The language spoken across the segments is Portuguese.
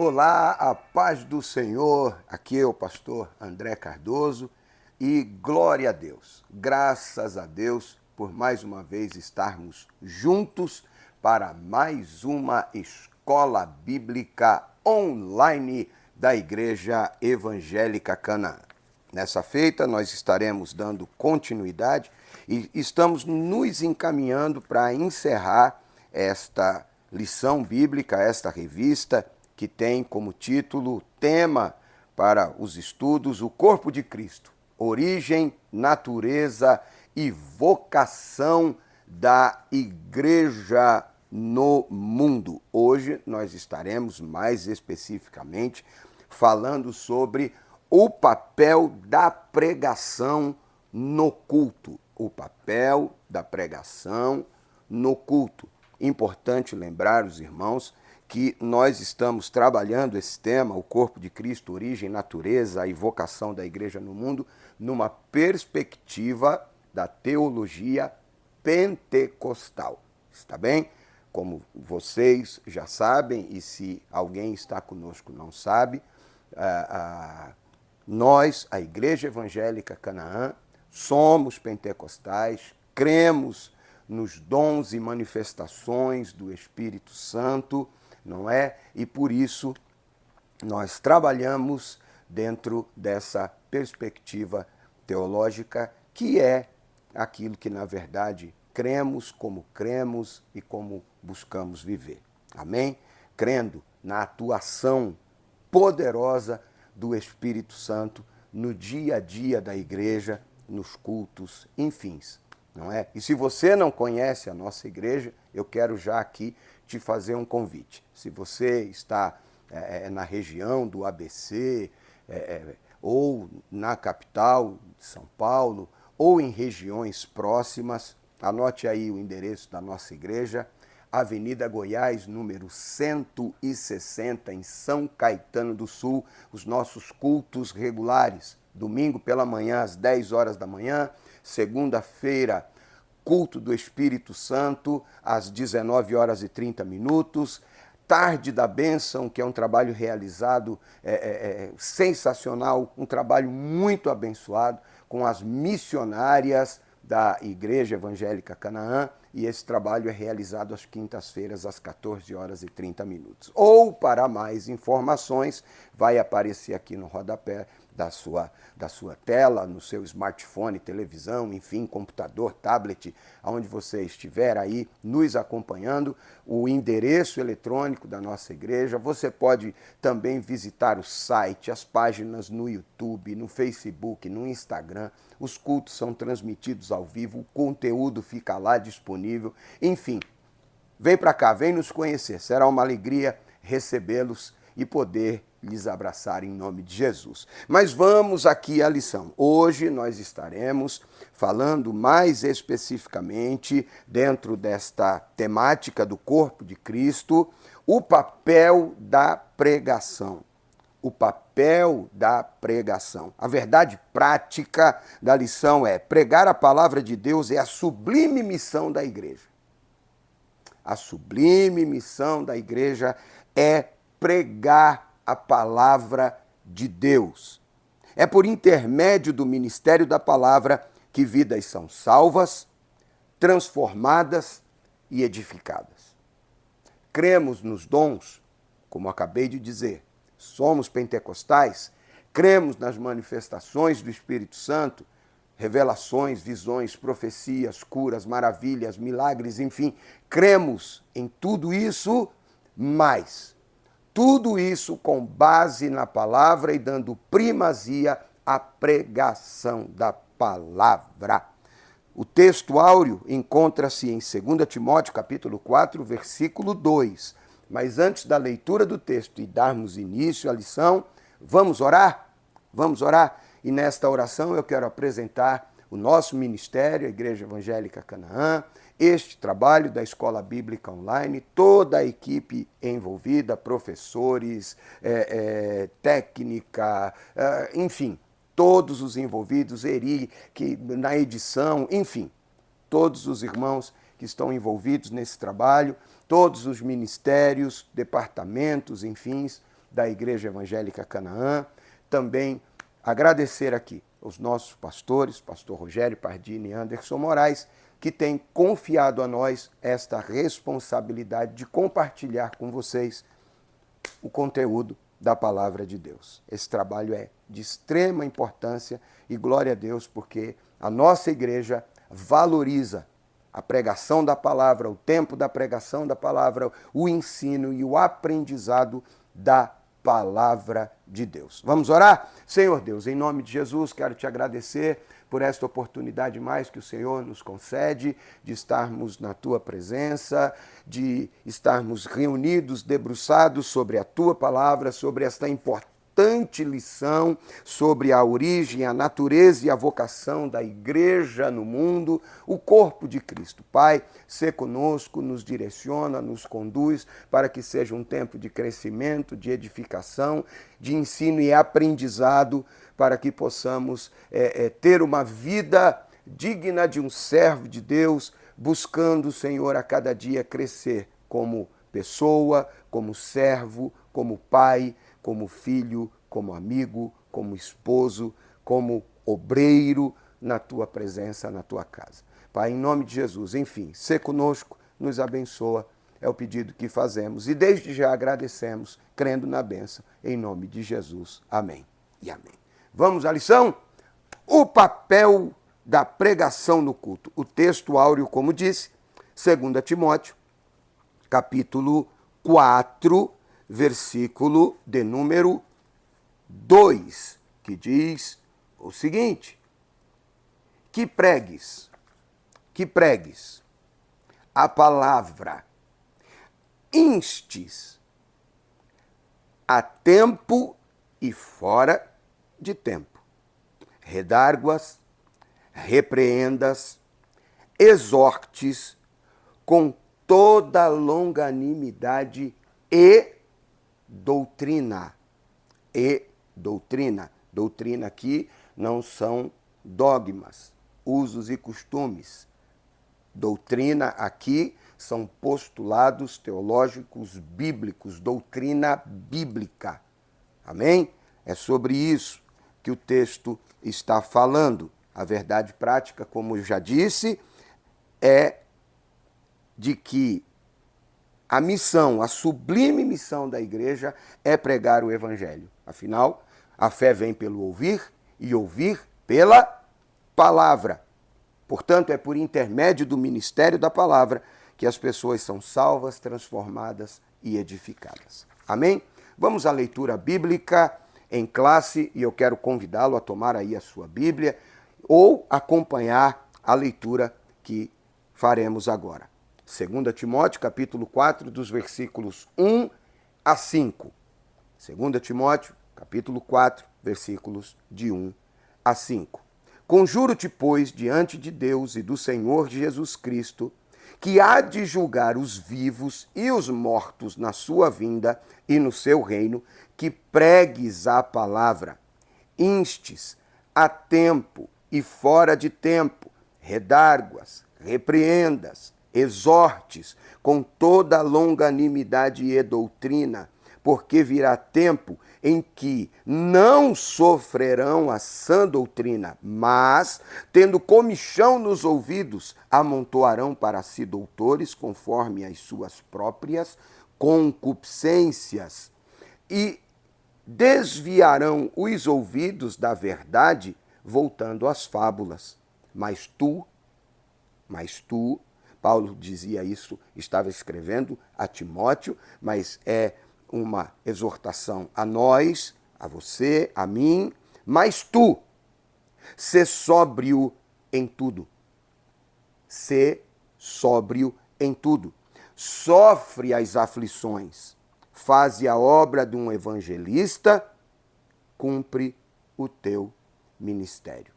Olá, a paz do Senhor. Aqui é o pastor André Cardoso e glória a Deus. Graças a Deus por mais uma vez estarmos juntos para mais uma escola bíblica online da Igreja Evangélica Canaã. Nessa feita, nós estaremos dando continuidade e estamos nos encaminhando para encerrar esta lição bíblica, esta revista, que tem como título, tema para os estudos, o corpo de Cristo, origem, natureza e vocação da igreja no mundo. Hoje nós estaremos mais especificamente falando sobre o papel da pregação no culto. O papel da pregação no culto. Importante lembrar os irmãos que nós estamos trabalhando esse tema, o corpo de Cristo, origem, natureza e vocação da igreja no mundo, numa perspectiva da teologia pentecostal. Está bem? Como vocês já sabem, e se alguém está conosco não sabe, nós, a Igreja Evangélica Canaã, somos pentecostais, cremos nos dons e manifestações do Espírito Santo, não é? E por isso nós trabalhamos dentro dessa perspectiva teológica, que é aquilo que, na verdade, cremos e como buscamos viver. Amém? Crendo na atuação poderosa do Espírito Santo no dia a dia da igreja, nos cultos, enfim, não é? E se você não conhece a nossa igreja, eu quero já aqui te fazer um convite. Se você está na região do ABC, ou na capital de São Paulo, ou em regiões próximas, anote aí o endereço da nossa igreja, Avenida Goiás, número 160, em São Caetano do Sul, os nossos cultos regulares. Domingo pela manhã, às 10 horas da manhã, segunda-feira, culto do Espírito Santo, às 19 horas e 30 minutos, Tarde da Bênção, que é um trabalho realizado sensacional, um trabalho muito abençoado, com as missionárias da Igreja Evangélica Canaã, e esse trabalho é realizado às quintas-feiras, às 14 horas e 30 minutos. Ou, para mais informações, vai aparecer aqui no rodapé da sua tela, no seu smartphone, televisão, enfim, computador, tablet, aonde você estiver aí nos acompanhando, o endereço eletrônico da nossa igreja. Você pode também visitar o site, as páginas no YouTube, no Facebook, no Instagram. Os cultos são transmitidos ao vivo, o conteúdo fica lá disponível. Enfim, vem para cá, vem nos conhecer. Será uma alegria recebê-los e poder lhes abraçar em nome de Jesus. Mas vamos aqui à lição. Hoje nós estaremos falando mais especificamente, dentro desta temática do corpo de Cristo, o papel da pregação. O papel da pregação. A verdade prática da lição é: pregar a palavra de Deus é a sublime missão da igreja. A sublime missão da igreja é pregar a palavra de Deus. É por intermédio do ministério da palavra que vidas são salvas, transformadas e edificadas. Cremos nos dons, como acabei de dizer, somos pentecostais, cremos nas manifestações do Espírito Santo, revelações, visões, profecias, curas, maravilhas, milagres, enfim, cremos em tudo isso, mas tudo isso com base na palavra e dando primazia à pregação da palavra. O texto áureo encontra-se em 2 Timóteo, capítulo 4, versículo 2. Mas antes da leitura do texto e darmos início à lição, vamos orar? Vamos orar? E nesta oração eu quero apresentar o nosso ministério, a Igreja Evangélica Canaã, este trabalho da Escola Bíblica Online, toda a equipe envolvida, professores, técnica, enfim, todos os envolvidos, Eri, que na edição, enfim, todos os irmãos que estão envolvidos nesse trabalho, todos os ministérios, departamentos, enfim, da Igreja Evangélica Canaã. Também agradecer aqui os nossos pastores, pastor Rogério Pardini e Anderson Moraes, que têm confiado a nós esta responsabilidade de compartilhar com vocês o conteúdo da palavra de Deus. Esse trabalho é de extrema importância e glória a Deus, porque a nossa igreja valoriza a pregação da palavra, o tempo da pregação da palavra, o ensino e o aprendizado da palavra de Deus. Vamos orar? Senhor Deus, em nome de Jesus, quero te agradecer por esta oportunidade mais que o Senhor nos concede de estarmos na tua presença, de estarmos reunidos, debruçados sobre a tua palavra, sobre esta importante lição sobre a origem, a natureza e a vocação da igreja no mundo, o corpo de Cristo. Pai, sê conosco, nos direciona, nos conduz para que seja um tempo de crescimento, de edificação, de ensino e aprendizado, para que possamos ter uma vida digna de um servo de Deus, buscando, Senhor, a cada dia crescer como pessoa, como servo, como pai, como filho, como amigo, como esposo, como obreiro na tua presença, na tua casa. Pai, em nome de Jesus, enfim, sê conosco, nos abençoa, é o pedido que fazemos e desde já agradecemos, crendo na bênção, em nome de Jesus. Amém e amém. Vamos à lição? O papel da pregação no culto. O texto áureo, como disse, 2 Timóteo, capítulo 4, versículo de número 2, que diz o seguinte: que pregues a palavra, instes a tempo e fora de tempo, redarguas, repreendas, exortes com toda longanimidade e doutrina. Doutrina aqui não são dogmas, usos e costumes. Doutrina aqui são postulados teológicos bíblicos, doutrina bíblica. Amém? É sobre isso que o texto está falando. A verdade prática, como eu já disse, é de que a missão, a sublime missão da igreja é pregar o evangelho. Afinal, a fé vem pelo ouvir e ouvir pela palavra. Portanto, é por intermédio do ministério da palavra que as pessoas são salvas, transformadas e edificadas. Amém? Vamos à leitura bíblica em classe e eu quero convidá-lo a tomar aí a sua Bíblia ou acompanhar a leitura que faremos agora. 2 Timóteo, capítulo 4, dos versículos 1 a 5. 2 Timóteo, capítulo 4, versículos de 1 a 5. Conjuro-te, pois, diante de Deus e do Senhor Jesus Cristo, que há de julgar os vivos e os mortos na sua vinda e no seu reino, que pregues a palavra, instes a tempo e fora de tempo, redarguas, repreendas, exortes com toda longanimidade e doutrina, porque virá tempo em que não sofrerão a sã doutrina, mas, tendo comichão nos ouvidos, amontoarão para si doutores conforme as suas próprias concupiscências e desviarão os ouvidos da verdade, voltando às fábulas. Mas tu, Paulo dizia isso, estava escrevendo a Timóteo, mas é uma exortação a nós, a você, a mim, mas tu, sê sóbrio em tudo. Sê sóbrio em tudo. Sofre as aflições, faze a obra de um evangelista, cumpre o teu ministério.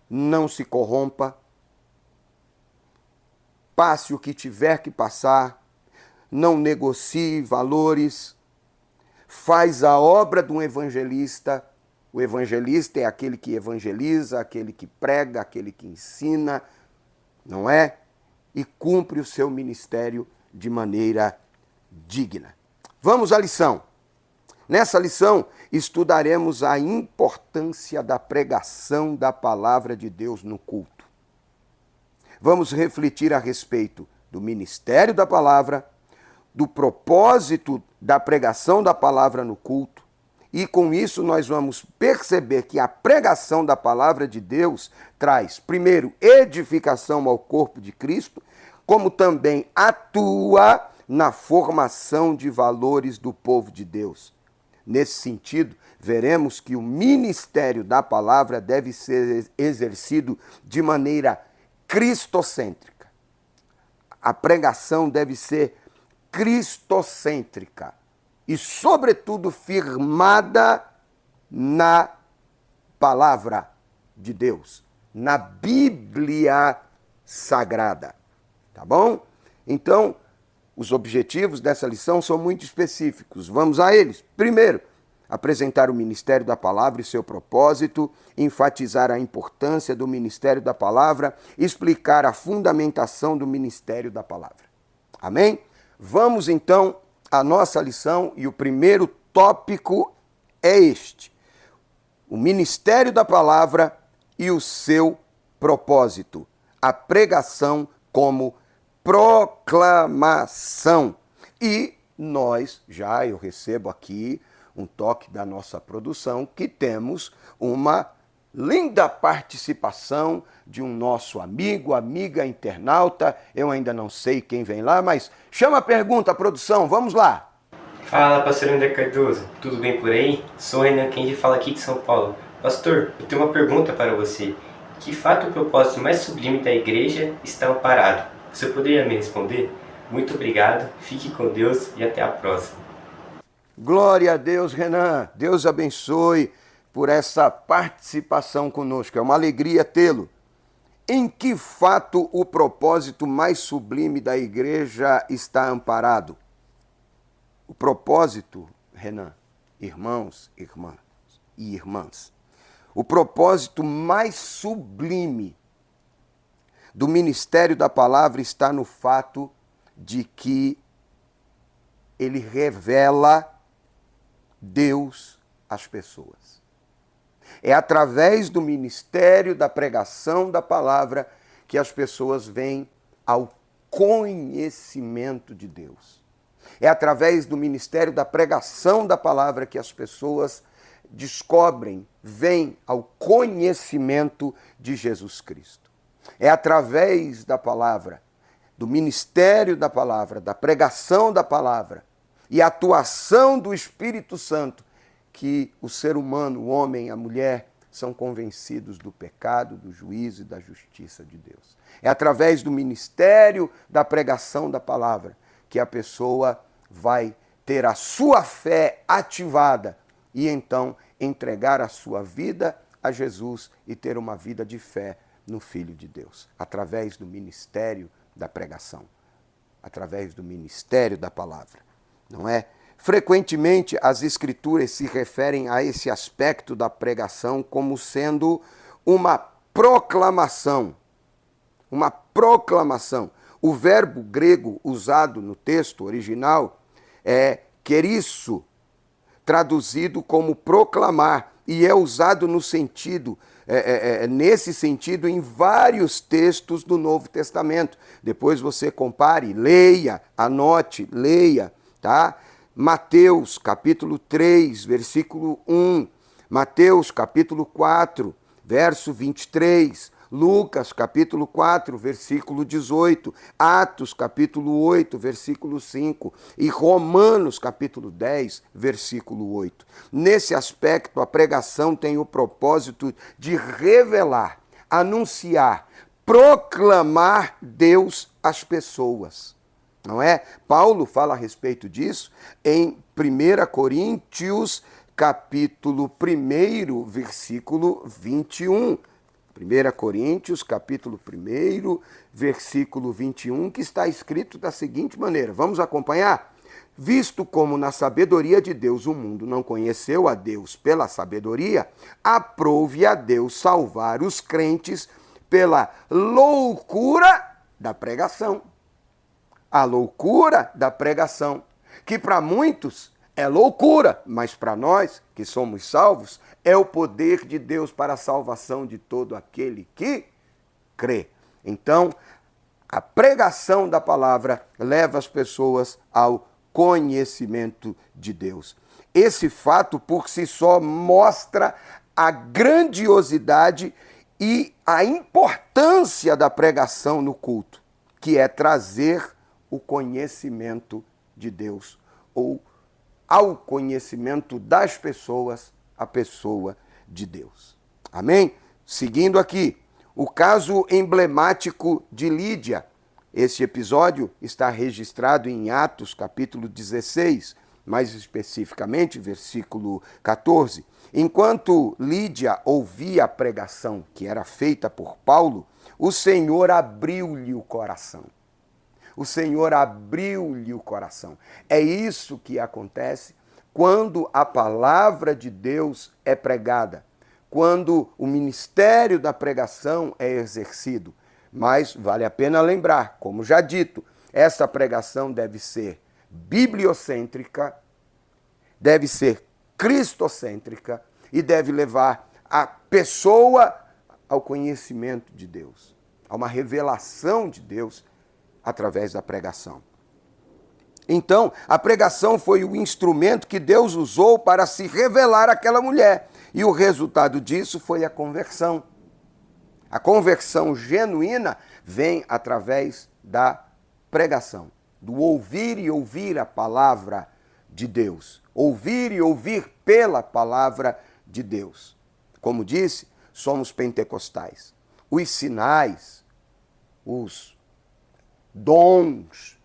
Não se corrompa, passe o que tiver que passar, não negocie valores, faz a obra de um evangelista. O evangelista é aquele que evangeliza, aquele que prega, aquele que ensina, não é? E cumpre o seu ministério de maneira digna. Vamos à lição. Nessa lição, estudaremos a importância da pregação da palavra de Deus no culto. Vamos refletir a respeito do ministério da palavra, do propósito da pregação da palavra no culto, e com isso nós vamos perceber que a pregação da palavra de Deus traz, primeiro, edificação ao corpo de Cristo, como também atua na formação de valores do povo de Deus. Nesse sentido, veremos que o ministério da palavra deve ser exercido de maneira cristocêntrica. A pregação deve ser cristocêntrica e, sobretudo, firmada na palavra de Deus, na Bíblia Sagrada. Tá bom? Então, os objetivos dessa lição são muito específicos. Vamos a eles. Primeiro, apresentar o ministério da palavra e seu propósito, enfatizar a importância do ministério da palavra, explicar a fundamentação do ministério da palavra. Amém? Vamos então à nossa lição e o primeiro tópico é este: o ministério da palavra e o seu propósito. A pregação como proclamação. E eu recebo aqui um toque da nossa produção, que temos uma linda participação de um nosso amiga internauta. Eu ainda não sei quem vem lá, mas chama a pergunta, produção, vamos lá. Fala, pastor André Cardoso, tudo bem por aí? Sou Renan Kendi, fala aqui de São Paulo. Pastor, eu tenho uma pergunta para você. Que fato o propósito mais sublime da igreja está amparado? Você poderia me responder? Muito obrigado, fique com Deus e até a próxima. Glória a Deus, Renan. Deus abençoe por essa participação conosco. É uma alegria tê-lo. Em que fato o propósito mais sublime da igreja está amparado? O propósito, Renan, irmãos, irmãs e irmãs, o propósito mais sublime do ministério da palavra está no fato de que ele revela Deus às pessoas. É através do ministério da pregação da palavra que as pessoas vêm ao conhecimento de Deus. É através do ministério da pregação da palavra que as pessoas descobrem, vêm ao conhecimento de Jesus Cristo. É através da palavra, do ministério da palavra, da pregação da palavra e a atuação do Espírito Santo que o ser humano, o homem, a mulher, são convencidos do pecado, do juízo e da justiça de Deus. É através do ministério da pregação da palavra que a pessoa vai ter a sua fé ativada e então entregar a sua vida a Jesus e ter uma vida de fé no Filho de Deus, através do ministério da pregação, através do ministério da palavra, não é? Frequentemente as Escrituras se referem a esse aspecto da pregação como sendo uma proclamação. Uma proclamação. O verbo grego usado no texto original é kerisso, traduzido como proclamar, e é usado no sentido, nesse sentido em vários textos do Novo Testamento. Depois você compare, leia, anote, leia, tá? Mateus, capítulo 3, versículo 1, Mateus, capítulo 4, verso 23, Lucas, capítulo 4, versículo 18, Atos, capítulo 8, versículo 5 e Romanos, capítulo 10, versículo 8. Nesse aspecto, a pregação tem o propósito de revelar, anunciar, proclamar Deus às pessoas. Não é? Paulo fala a respeito disso em 1 Coríntios, capítulo 1, versículo 21. 1 Coríntios, capítulo 1, versículo 21, que está escrito da seguinte maneira. Vamos acompanhar? Visto como na sabedoria de Deus o mundo não conheceu a Deus pela sabedoria, aprouve a Deus salvar os crentes pela loucura da pregação. A loucura da pregação, que para muitos É loucura, mas para nós que somos salvos, é o poder de Deus para a salvação de todo aquele que crê. Então, a pregação da palavra leva as pessoas ao conhecimento de Deus. Esse fato por si só mostra a grandiosidade e a importância da pregação no culto, que é trazer o conhecimento de Deus, ou ao conhecimento das pessoas, a pessoa de Deus. Amém? Seguindo aqui, o caso emblemático de Lídia. Este episódio está registrado em Atos, capítulo 16, mais especificamente, versículo 14. Enquanto Lídia ouvia a pregação que era feita por Paulo, o Senhor abriu-lhe o coração. O Senhor abriu-lhe o coração. É isso que acontece quando a palavra de Deus é pregada, quando o ministério da pregação é exercido. Mas vale a pena lembrar, como já dito, essa pregação deve ser bibliocêntrica, deve ser cristocêntrica e deve levar a pessoa ao conhecimento de Deus, a uma revelação de Deus através da pregação. Então, a pregação foi o instrumento que Deus usou para se revelar àquela mulher. E o resultado disso foi a conversão. A conversão genuína vem através da pregação, do ouvir e ouvir a palavra de Deus. Ouvir e ouvir pela palavra de Deus. Como disse, somos pentecostais. Os sinais, os dons,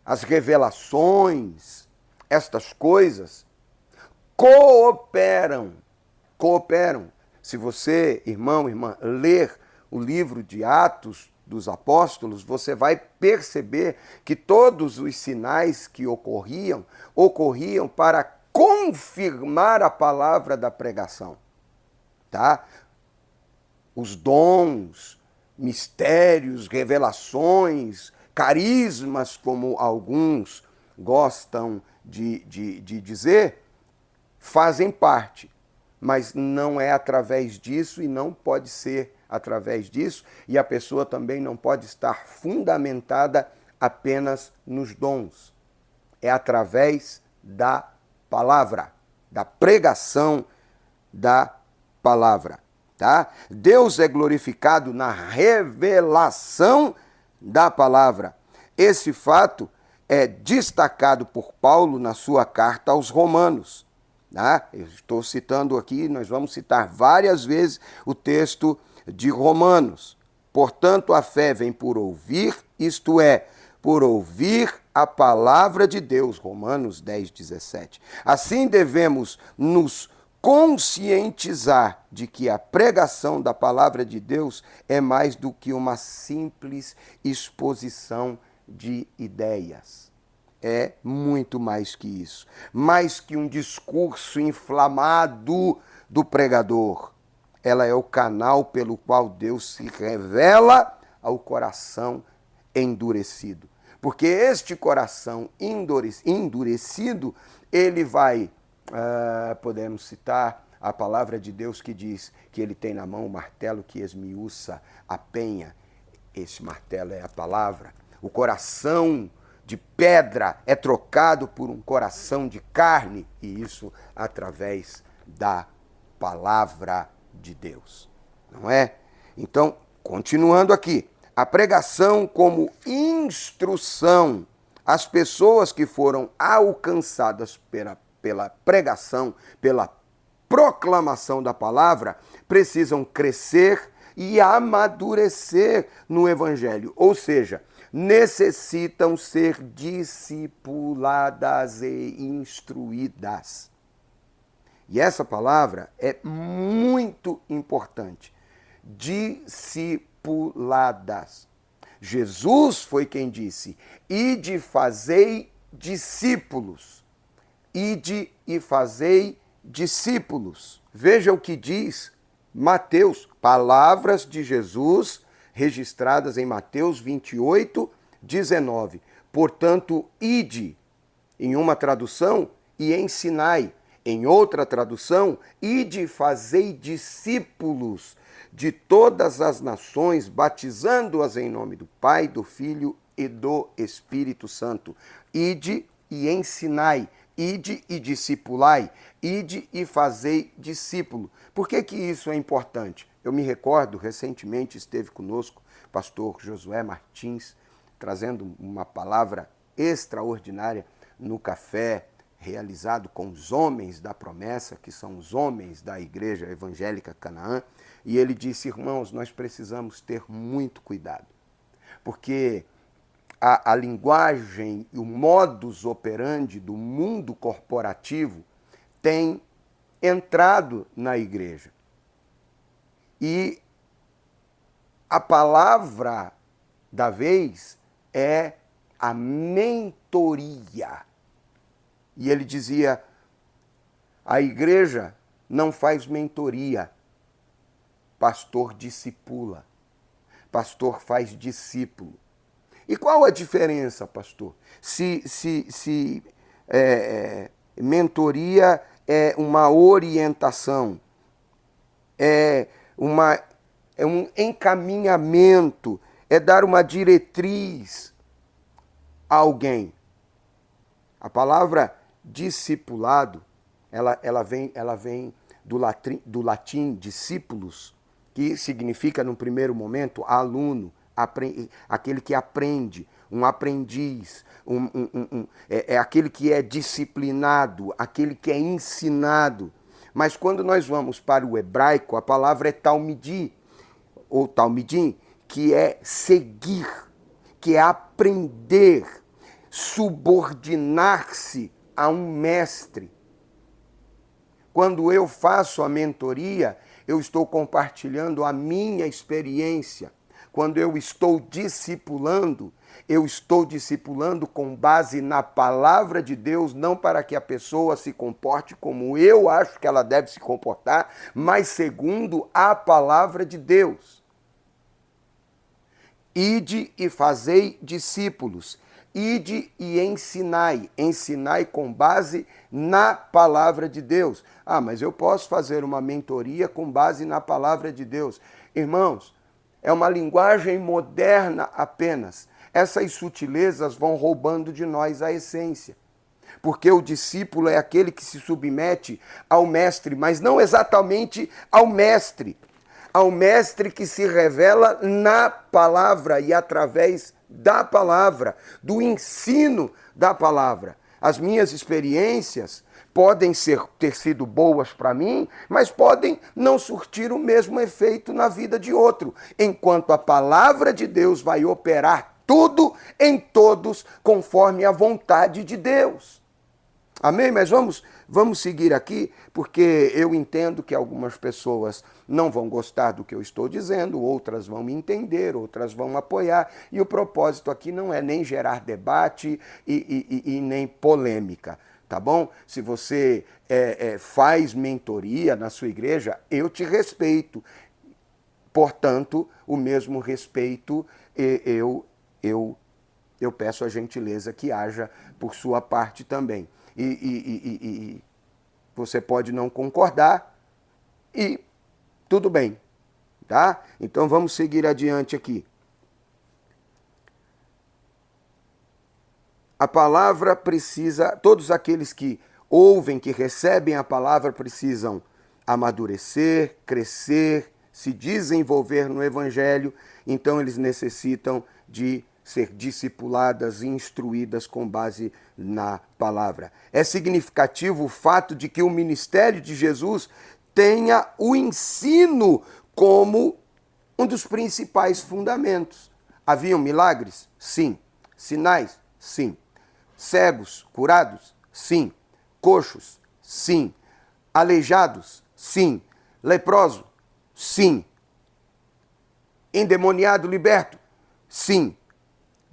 as revelações, estas coisas cooperam. Se você, irmão, irmã, ler o livro de Atos dos Apóstolos, você vai perceber que todos os sinais que ocorriam para confirmar a palavra da pregação. Tá? Os dons, mistérios, revelações, carismas, como alguns gostam de dizer, fazem parte, mas não é através disso e não pode ser através disso, e a pessoa também não pode estar fundamentada apenas nos dons. É através da palavra, da pregação da palavra. Tá? Deus é glorificado na revelação da palavra. Esse fato é destacado por Paulo na sua carta aos Romanos. Tá? Eu estou citando aqui, nós vamos citar várias vezes o texto de Romanos. Portanto, a fé vem por ouvir, isto é, por ouvir a palavra de Deus. Romanos 10, 17. Assim devemos nos conscientizar de que a pregação da palavra de Deus é mais do que uma simples exposição de ideias. É muito mais que isso. Mais que um discurso inflamado do pregador. Ela é o canal pelo qual Deus se revela ao coração endurecido. Porque este coração endurecido, ele vai, podemos citar a palavra de Deus que diz que ele tem na mão o martelo que esmiuça a penha. Esse martelo é a palavra. O coração de pedra é trocado por um coração de carne, e isso através da palavra de Deus, não é? Então, continuando aqui, a pregação como instrução, as pessoas que foram alcançadas pela pregação, pela proclamação da palavra, precisam crescer e amadurecer no evangelho, ou seja, necessitam ser discipuladas e instruídas. E essa palavra é muito importante. Discipuladas. Jesus foi quem disse: ide fazei discípulos. Ide e fazei discípulos. Veja o que diz Mateus, palavras de Jesus registradas em Mateus 28, 19. Portanto, ide. Em uma tradução, e ensinai. Em outra tradução, ide e fazei discípulos de todas as nações, batizando-as em nome do Pai, do Filho e do Espírito Santo. Ide e ensinai, ide e discipulai, ide e fazei discípulo. Por que que isso é importante? Eu me recordo, recentemente esteve conosco o pastor Josué Martins, trazendo uma palavra extraordinária no café, realizado com os homens da promessa, que são os homens da Igreja Evangélica Canaã, e ele disse: irmãos, nós precisamos ter muito cuidado, porque a linguagem e o modus operandi do mundo corporativo tem entrado na igreja. E a palavra da vez é a mentoria. E ele dizia: a igreja não faz mentoria, pastor discipula, pastor faz discípulo. E qual a diferença, pastor? Se mentoria é uma orientação, é um encaminhamento, é dar uma diretriz a alguém. A palavra discipulado, ela vem do latim discípulos, que significa, no primeiro momento, aluno, aquele que aprende, um aprendiz, é aquele que é disciplinado, aquele que é ensinado. Mas quando nós vamos para o hebraico, a palavra é talmidi, ou talmidim, que é seguir, que é aprender, subordinar-se a um mestre. Quando eu faço a mentoria, eu estou compartilhando a minha experiência. Quando eu estou discipulando com base na palavra de Deus, não para que a pessoa se comporte como eu acho que ela deve se comportar, mas segundo a palavra de Deus. Ide e fazei discípulos. Ide e ensinai. Ensinai com base na palavra de Deus. Ah, mas eu posso fazer uma mentoria com base na palavra de Deus. Irmãos, é uma linguagem moderna apenas. Essas sutilezas vão roubando de nós a essência. Porque o discípulo é aquele que se submete ao mestre, mas não exatamente ao mestre que se revela na palavra e através da palavra, do ensino da palavra. As minhas experiências podem ter sido boas para mim, mas podem não surtir o mesmo efeito na vida de outro, enquanto a palavra de Deus vai operar tudo em todos conforme a vontade de Deus. Amém? Mas vamos seguir aqui, porque eu entendo que algumas pessoas não vão gostar do que eu estou dizendo, outras vão me entender, outras vão apoiar, e o propósito aqui não é nem gerar debate e nem polêmica, tá bom? Se você faz mentoria na sua igreja, eu te respeito. Portanto, o mesmo respeito eu peço a gentileza que haja por sua parte também. E você pode não concordar e tudo bem, tá? Então vamos seguir adiante aqui. A palavra precisa, todos aqueles que ouvem, que recebem a palavra precisam amadurecer, crescer, se desenvolver no evangelho, então eles necessitam de ser discipuladas e instruídas com base na palavra. É significativo o fato de que o ministério de Jesus tenha o ensino como um dos principais fundamentos. Haviam milagres? Sim. Sinais? Sim. Cegos curados? Sim. Coxos? Sim. Aleijados? Sim. Leproso? Sim. Endemoniado liberto? Sim.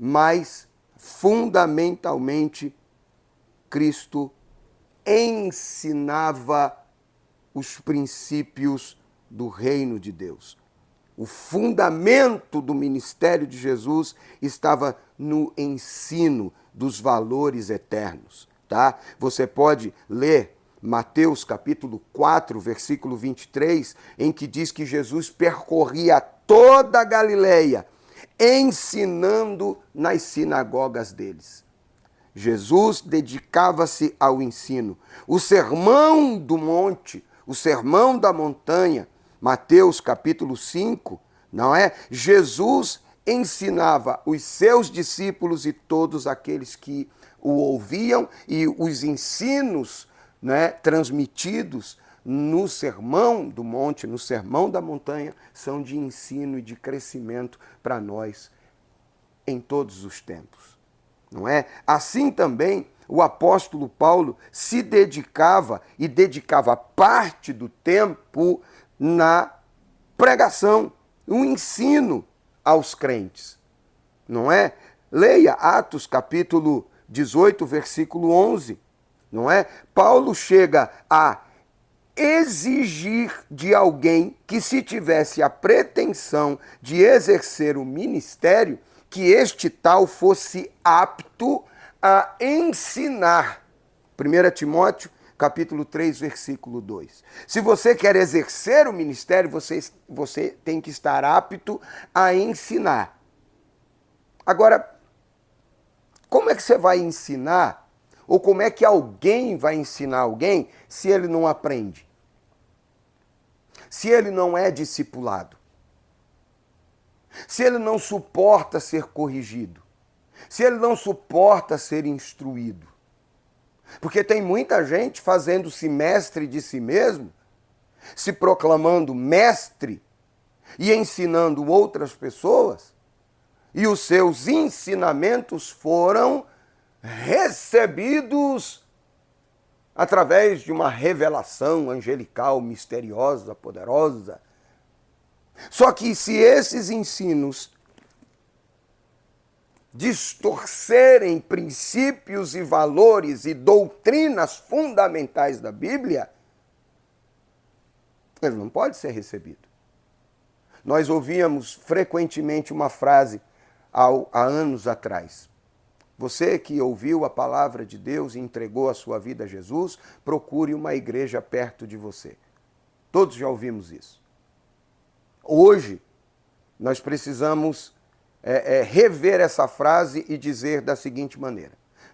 Mas, fundamentalmente, Cristo ensinava os princípios do reino de Deus. O fundamento do ministério de Jesus estava no ensino dos valores eternos. tá? Você pode ler Mateus capítulo 4, versículo 23, em que diz que Jesus percorria toda a Galileia, ensinando nas sinagogas deles. Jesus dedicava-se ao ensino. O sermão do monte, o sermão da montanha, Mateus capítulo 5, não é? Jesus ensinava os seus discípulos e todos aqueles que o ouviam, e os ensinos, né, transmitidos no sermão do monte, no sermão da montanha, são de ensino e de crescimento para nós em todos os tempos. Não é? Assim também o apóstolo Paulo se dedicava e dedicava parte do tempo na pregação, no ensino aos crentes. Não é? Leia Atos capítulo 18, versículo 11. Não é? Paulo chega a exigir de alguém que, se tivesse a pretensão de exercer o ministério, que este tal fosse apto a ensinar. 1 Timóteo, capítulo 3, versículo 2. Se você quer exercer o ministério, você tem que estar apto a ensinar. Agora, como é que você vai ensinar, ou como é que alguém vai ensinar alguém se ele não aprende? Se ele não é discipulado? Se ele não suporta ser corrigido, se ele não suporta ser instruído. Porque tem muita gente fazendo-se mestre de si mesmo, se proclamando mestre e ensinando outras pessoas, e os seus ensinamentos foram recebidos através de uma revelação angelical, misteriosa, poderosa. Só que se esses ensinos distorcerem princípios e valores e doutrinas fundamentais da Bíblia, ele não pode ser recebido. Nós ouvíamos frequentemente uma frase há anos atrás. Você que ouviu a palavra de Deus e entregou a sua vida a Jesus, procure uma igreja perto de você. Todos já ouvimos isso. Hoje, nós precisamos rever essa frase e dizer da seguinte maneira: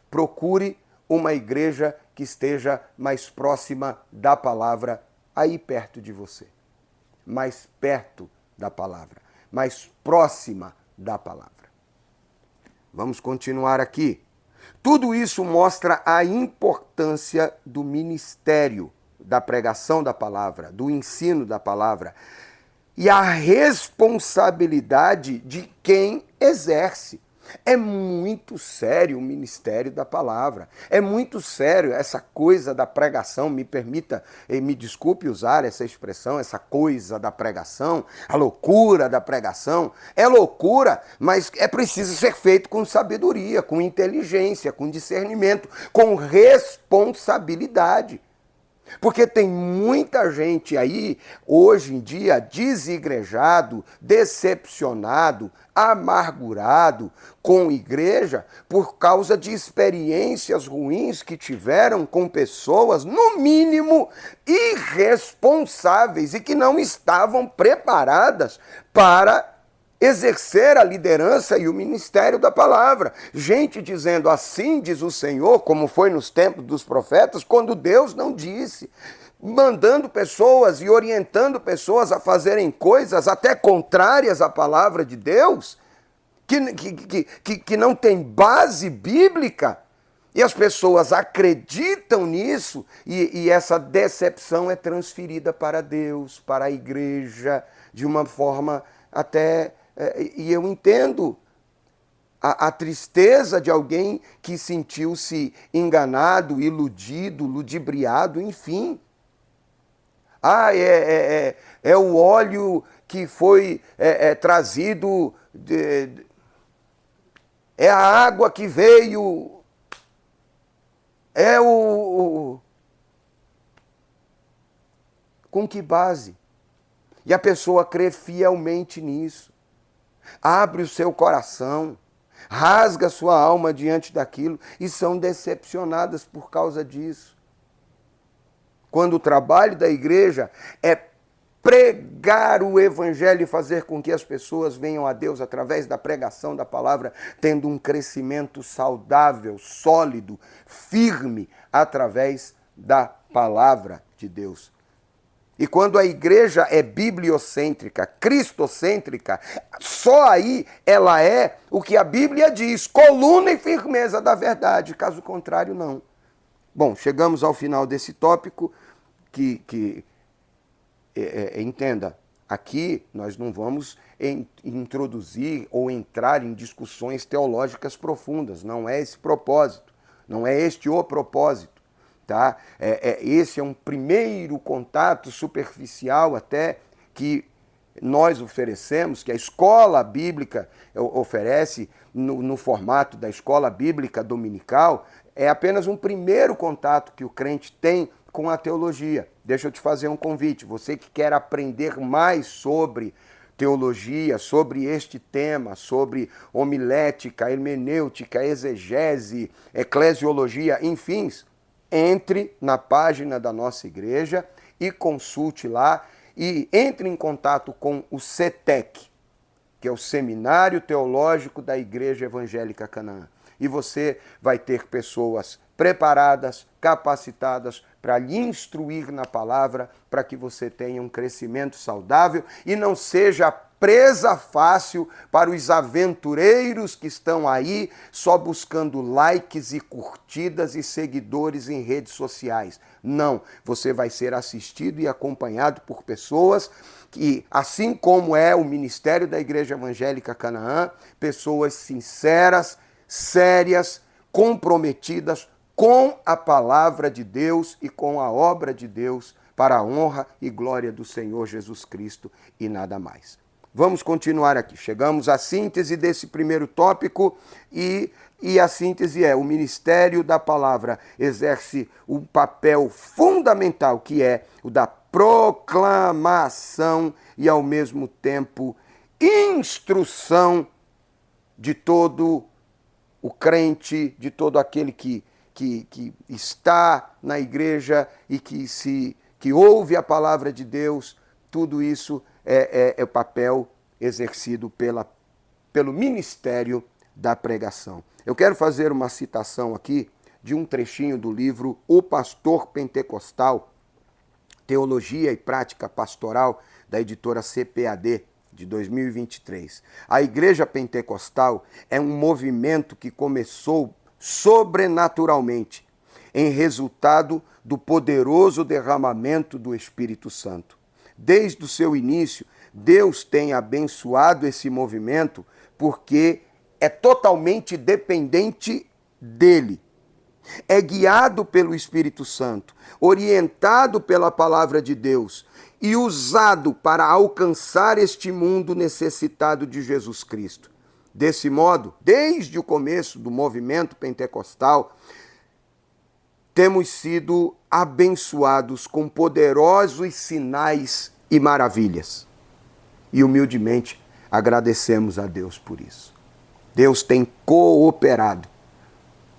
procure uma igreja que esteja mais próxima da palavra, aí perto de você. Mais perto da palavra, mais próxima da palavra. Vamos continuar aqui. Tudo isso mostra a importância do ministério, da pregação da palavra, do ensino da palavra, e a responsabilidade de quem exerce. É muito sério o ministério da palavra. É muito sério essa coisa da pregação. Me permita, me desculpe usar essa expressão, essa coisa da pregação, a loucura da pregação. É loucura, mas é preciso ser feito com sabedoria, com inteligência, com discernimento, com responsabilidade. Porque tem muita gente aí, hoje em dia, desigrejado, decepcionado, amargurado com igreja por causa de experiências ruins que tiveram com pessoas, no mínimo, irresponsáveis e que não estavam preparadas para exercer a liderança e o ministério da palavra. Gente dizendo assim diz o Senhor, como foi nos tempos dos profetas, quando Deus não disse. Mandando pessoas e orientando pessoas a fazerem coisas até contrárias à palavra de Deus, que não tem base bíblica. E as pessoas acreditam nisso e essa decepção é transferida para Deus, para a igreja, de uma forma até... E eu entendo a tristeza de alguém que sentiu-se enganado, iludido, ludibriado, enfim. É o óleo que foi trazido, é a água que veio, com que base? E a pessoa crê fielmente nisso. Abre o seu coração, rasga sua alma diante daquilo e são decepcionadas por causa disso. Quando o trabalho da igreja é pregar o evangelho e fazer com que as pessoas venham a Deus através da pregação da palavra, tendo um crescimento saudável, sólido, firme, através da palavra de Deus. E quando a igreja é bibliocêntrica, cristocêntrica, só aí ela é o que a Bíblia diz, coluna e firmeza da verdade, caso contrário não. Bom, chegamos ao final desse tópico que entenda, aqui nós não vamos introduzir ou entrar em discussões teológicas profundas, não é esse propósito, não é este o propósito, tá? Esse é um primeiro contato superficial até que nós oferecemos, que a escola bíblica oferece no formato da escola bíblica dominical, é apenas um primeiro contato que o crente tem com a teologia. Deixa eu te fazer um convite. Você que quer aprender mais sobre teologia, sobre este tema, sobre homilética, hermenêutica, exegese, eclesiologia, enfim, entre na página da nossa igreja e consulte lá e entre em contato com o CETEC, que é o Seminário Teológico da Igreja Evangélica Canaã. E você vai ter pessoas preparadas, capacitadas para lhe instruir na palavra, para que você tenha um crescimento saudável e não seja presa fácil para os aventureiros que estão aí só buscando likes e curtidas e seguidores em redes sociais. Não, você vai ser assistido e acompanhado por pessoas que, assim como é o ministério da Igreja Evangélica Canaã, pessoas sinceras, sérias, comprometidas com a palavra de Deus e com a obra de Deus para a honra e glória do Senhor Jesus Cristo e nada mais. Vamos continuar aqui. Chegamos à síntese desse primeiro tópico e a síntese é: o ministério da palavra exerce um papel fundamental, que é o da proclamação e, ao mesmo tempo, instrução de todo o crente, de todo aquele que está na igreja e que ouve a palavra de Deus. Tudo isso é o papel exercido pelo ministério da pregação. Eu quero fazer uma citação aqui de um trechinho do livro O Pastor Pentecostal, Teologia e Prática Pastoral, da editora CPAD, de 2023. A Igreja Pentecostal é um movimento que começou sobrenaturalmente, em resultado do poderoso derramamento do Espírito Santo. Desde o seu início, Deus tem abençoado esse movimento porque é totalmente dependente dele. É guiado pelo Espírito Santo, orientado pela palavra de Deus e usado para alcançar este mundo necessitado de Jesus Cristo. Desse modo, desde o começo do movimento pentecostal, temos sido abençoados com poderosos sinais e maravilhas. E humildemente agradecemos a Deus por isso. Deus tem cooperado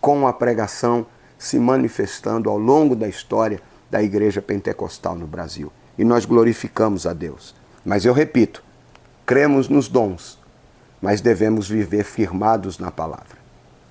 com a pregação se manifestando ao longo da história da Igreja Pentecostal no Brasil. E nós glorificamos a Deus. Mas eu repito, cremos nos dons, mas devemos viver firmados na palavra.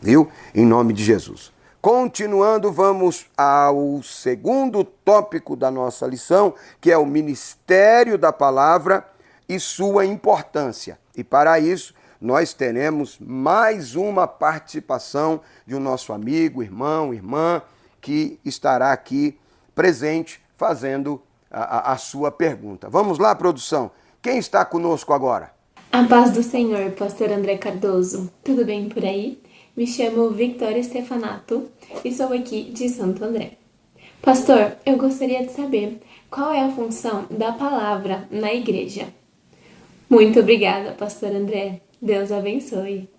Viu? Em nome de Jesus. Continuando, vamos ao segundo tópico da nossa lição, que é o ministério da palavra e sua importância. E para isso, nós teremos mais uma participação de um nosso amigo, irmão, irmã, que estará aqui presente fazendo a sua pergunta. Vamos lá, produção. Quem está conosco agora? A paz do Senhor, pastor André Cardoso. Tudo bem por aí? Me chamo Victoria Stefanato e sou aqui de Santo André. Pastor, eu gostaria de saber qual é a função da palavra na igreja. Muito obrigada, pastor André. Deus abençoe.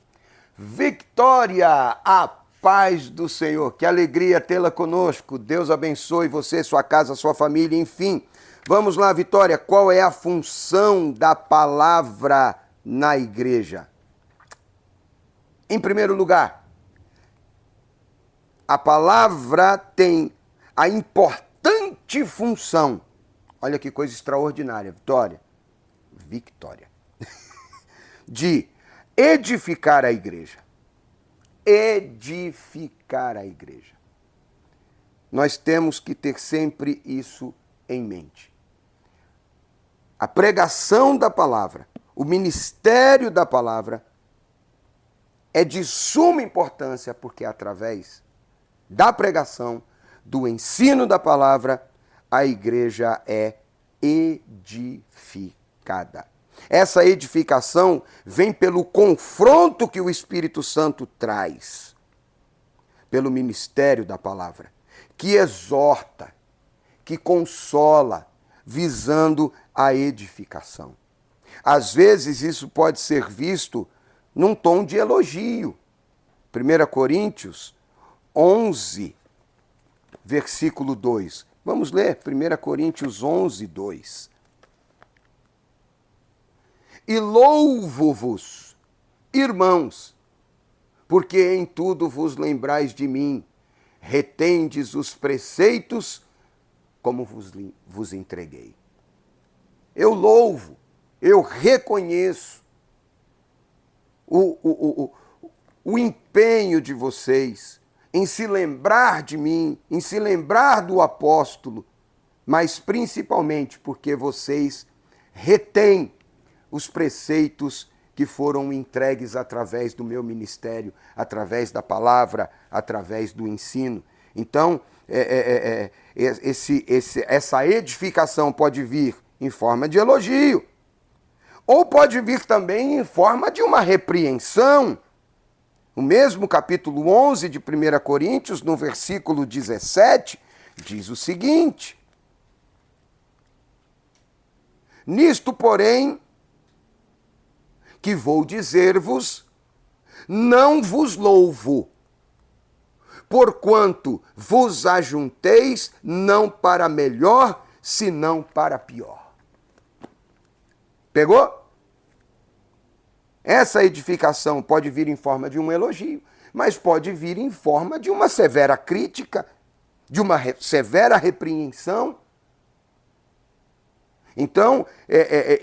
Victoria, a paz do Senhor. Que alegria tê-la conosco. Deus abençoe você, sua casa, sua família, enfim. Vamos lá, Vitória, qual é a função da palavra na igreja? Em primeiro lugar, a palavra tem a importante função, olha que coisa extraordinária, Vitória, de edificar a igreja. Edificar a igreja. Nós temos que ter sempre isso em mente. A pregação da palavra, o ministério da palavra é de suma importância, porque através da pregação, do ensino da palavra, a igreja é edificada. Essa edificação vem pelo confronto que o Espírito Santo traz, pelo ministério da palavra, que exorta, que consola, visando a edificação. Às vezes isso pode ser visto num tom de elogio. 1 Coríntios 11, versículo 2. Vamos ler 1 Coríntios 11, 2. E louvo-vos, irmãos, porque em tudo vos lembrais de mim, retendes os preceitos como vos entreguei. Eu louvo, eu reconheço o empenho de vocês em se lembrar de mim, em se lembrar do apóstolo, mas principalmente porque vocês retêm os preceitos que foram entregues através do meu ministério, através da palavra, através do ensino. Então, essa edificação pode vir em forma de elogio, ou pode vir também em forma de uma repreensão. O mesmo capítulo 11 de 1 Coríntios, no versículo 17, diz o seguinte: nisto, porém, que vou dizer-vos, não vos louvo, porquanto vos ajunteis não para melhor, senão para pior. Pegou? Essa edificação pode vir em forma de um elogio, mas pode vir em forma de uma severa crítica, de uma severa repreensão. Então,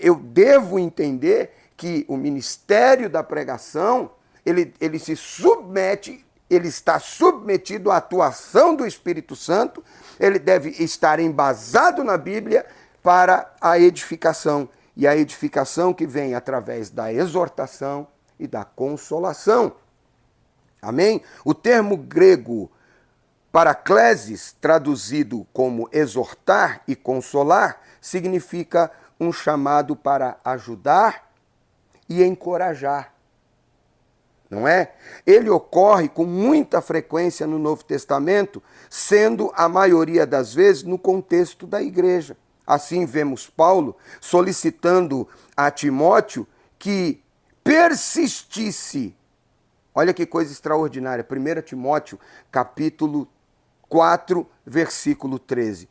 eu devo entender que o ministério da pregação, ele se submete, ele está submetido à atuação do Espírito Santo, ele deve estar embasado na Bíblia para a edificação. E a edificação que vem através da exortação e da consolação. Amém? O termo grego paraklesis, traduzido como exortar e consolar, significa um chamado para ajudar e encorajar. Não é? Ele ocorre com muita frequência no Novo Testamento, sendo a maioria das vezes no contexto da igreja. Assim vemos Paulo solicitando a Timóteo que persistisse. Olha que coisa extraordinária. 1 Timóteo, capítulo 4, versículo 13.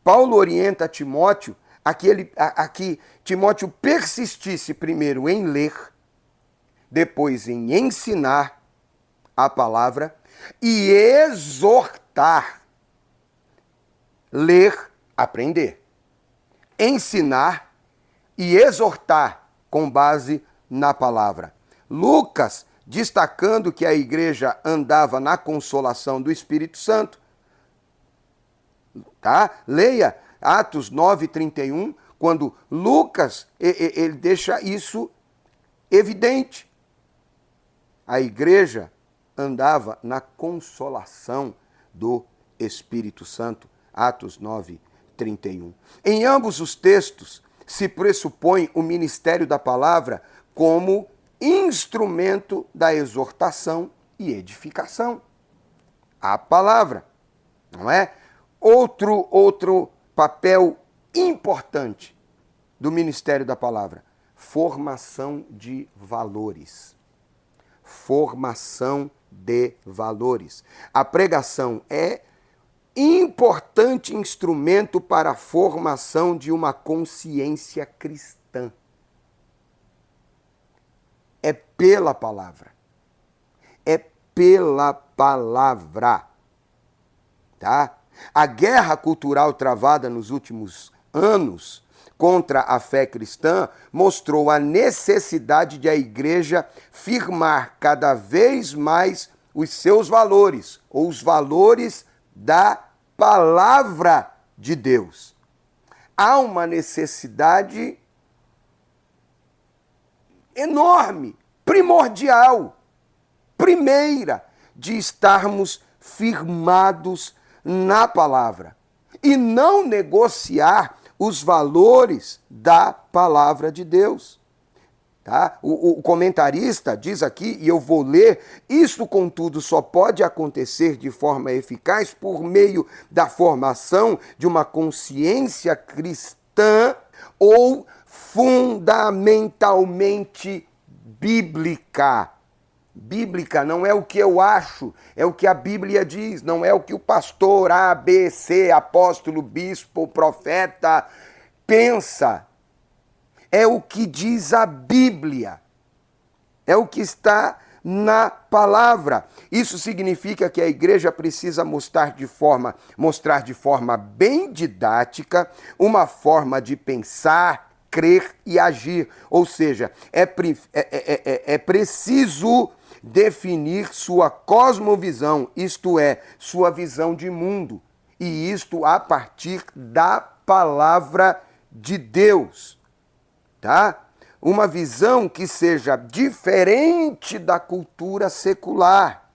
Paulo orienta a Timóteo a que Timóteo persistisse primeiro em ler, depois em ensinar a palavra e exortar. Ler, aprender. Ensinar e exortar com base na palavra. Lucas, destacando que a igreja andava na consolação do Espírito Santo. Tá? Leia Atos 9:31, quando Lucas ele deixa isso evidente. A igreja andava na consolação do Espírito Santo. Atos 9:31. Em ambos os textos se pressupõe o ministério da palavra como instrumento da exortação e edificação. A palavra, não é? Outro papel importante do ministério da palavra, formação de valores. Formação de valores. A pregação é importante instrumento para a formação de uma consciência cristã. É pela palavra. é pela palavra. Tá? A guerra cultural travada nos últimos anos contra a fé cristã mostrou a necessidade de a igreja firmar cada vez mais os seus valores, ou os valores da palavra de Deus. Há uma necessidade enorme, primordial, primeira, de estarmos firmados na palavra e não negociar os valores da palavra de Deus. Tá? O comentarista diz aqui, e eu vou ler, isso, contudo, só pode acontecer de forma eficaz por meio da formação de uma consciência cristã ou fundamentalmente bíblica. Bíblica não é o que eu acho, é o que a Bíblia diz, não é o que o pastor A, B, C, apóstolo, bispo, profeta pensa. É o que diz a Bíblia, é o que está na palavra. Isso significa que a igreja precisa mostrar de forma bem didática uma forma de pensar, crer e agir. Ou seja, é preciso definir sua cosmovisão, isto é, sua visão de mundo, e isto a partir da palavra de Deus. Tá? Uma visão que seja diferente da cultura secular.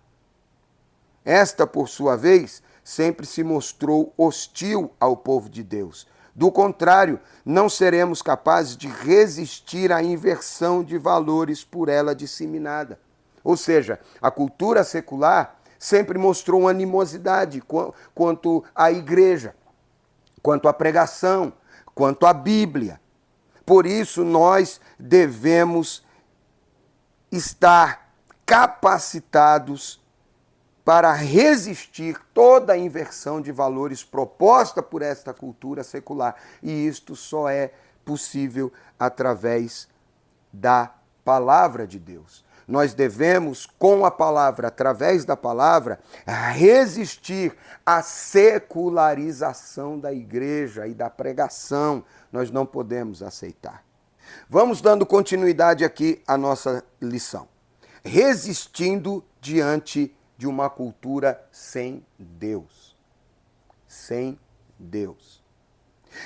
Esta, por sua vez, sempre se mostrou hostil ao povo de Deus. Do contrário, não seremos capazes de resistir à inversão de valores por ela disseminada. Ou seja, a cultura secular sempre mostrou animosidade quanto à igreja, quanto à pregação, quanto à Bíblia. Por isso, nós devemos estar capacitados para resistir toda a inversão de valores proposta por esta cultura secular. E isto só é possível através da palavra de Deus. Nós devemos, com a palavra, através da palavra, resistir à secularização da igreja e da pregação. Nós não podemos aceitar. Vamos dando continuidade aqui à nossa lição. Resistindo diante de uma cultura sem Deus. Sem Deus.